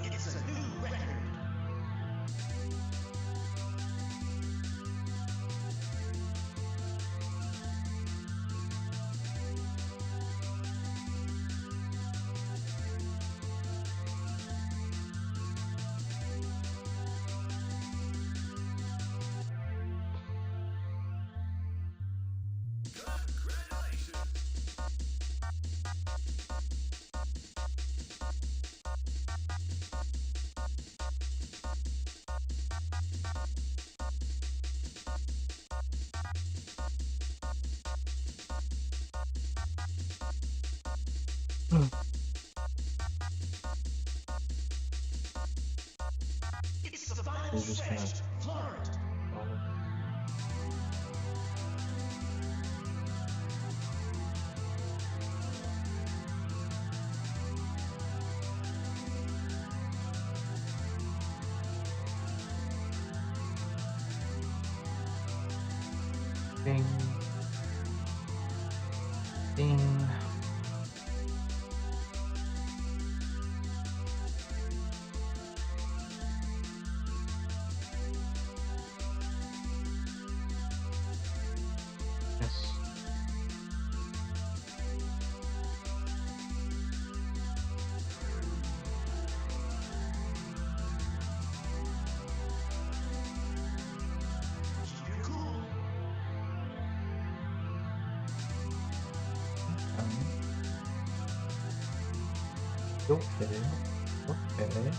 It's a new record. It's the final They're just gonna stretch. Florent. follow. Ding. Ding. Yes. Keep it cool. Okay. Okay.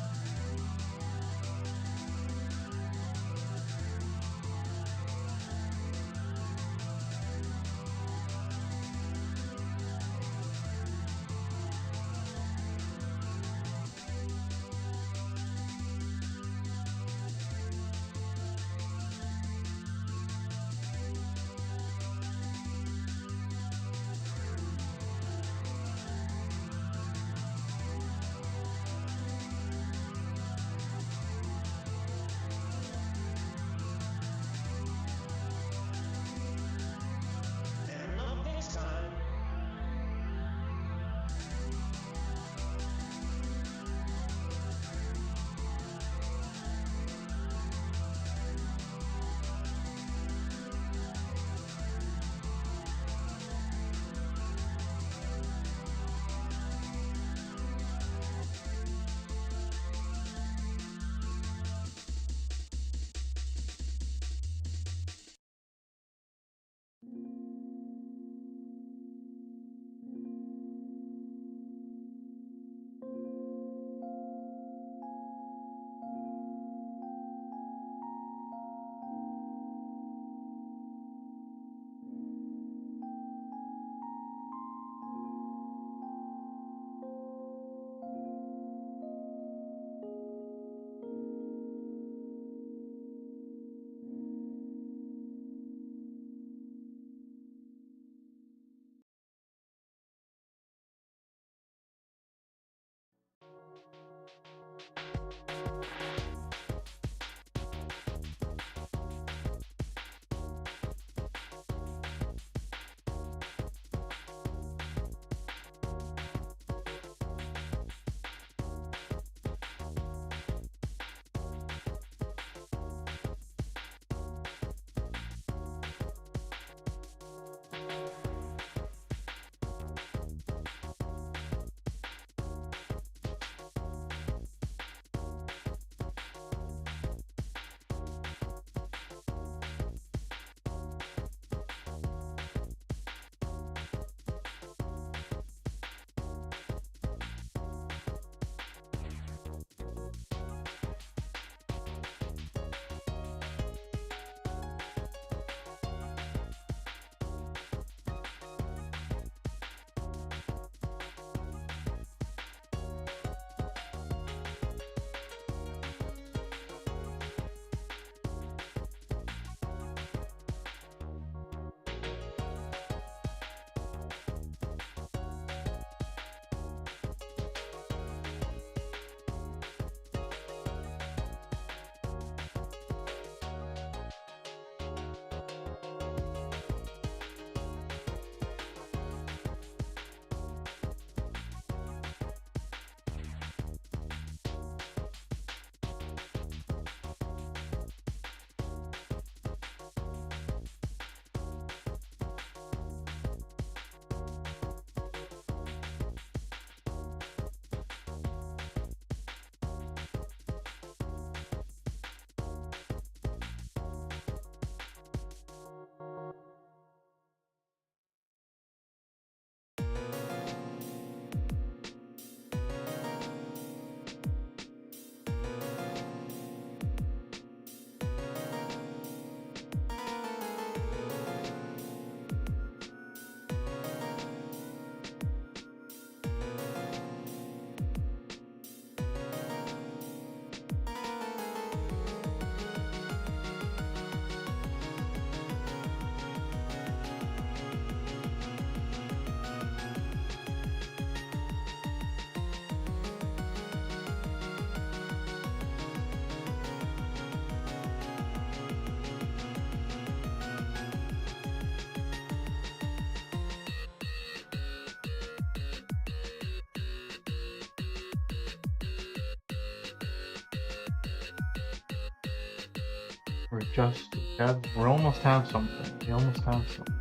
we almost have something. We almost have something.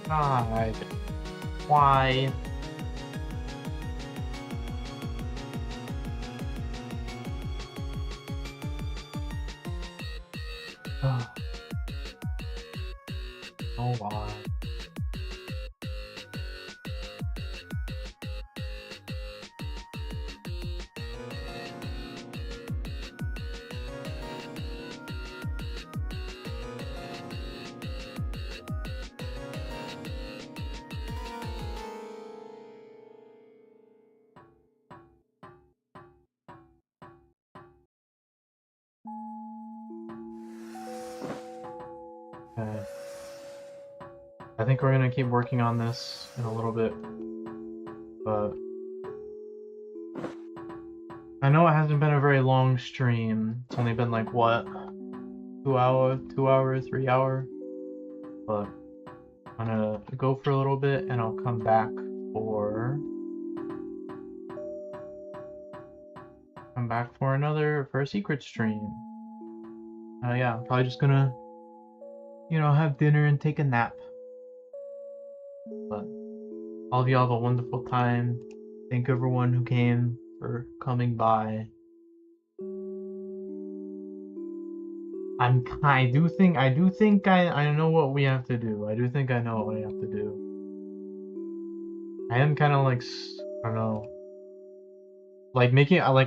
God, why? Oh, why? Okay. I think we're gonna keep working on this in a little bit, but I know it hasn't been a very long stream. It's only been like what, 2 hour, 3 hour. But I'm gonna go for a little bit, and I'll come back for a secret stream. Yeah, I'm probably just gonna, have dinner and take a nap. But all of you have a wonderful time. Thank everyone who came for coming by. I do think I know what we have to do. I do think I know what we have to do. I am kind of like, I don't know, like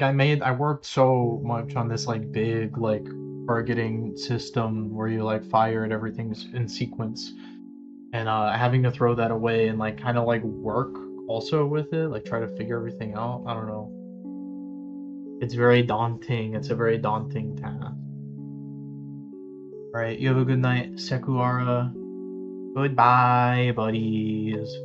I worked so much on this like big like targeting system where you like fire and everything's in sequence, and having to throw that away and like kind of like work also with it, like try to figure everything out. I don't know. It's very daunting. It's a very daunting task. Alright, you have a good night, Sekuara. Goodbye, buddies.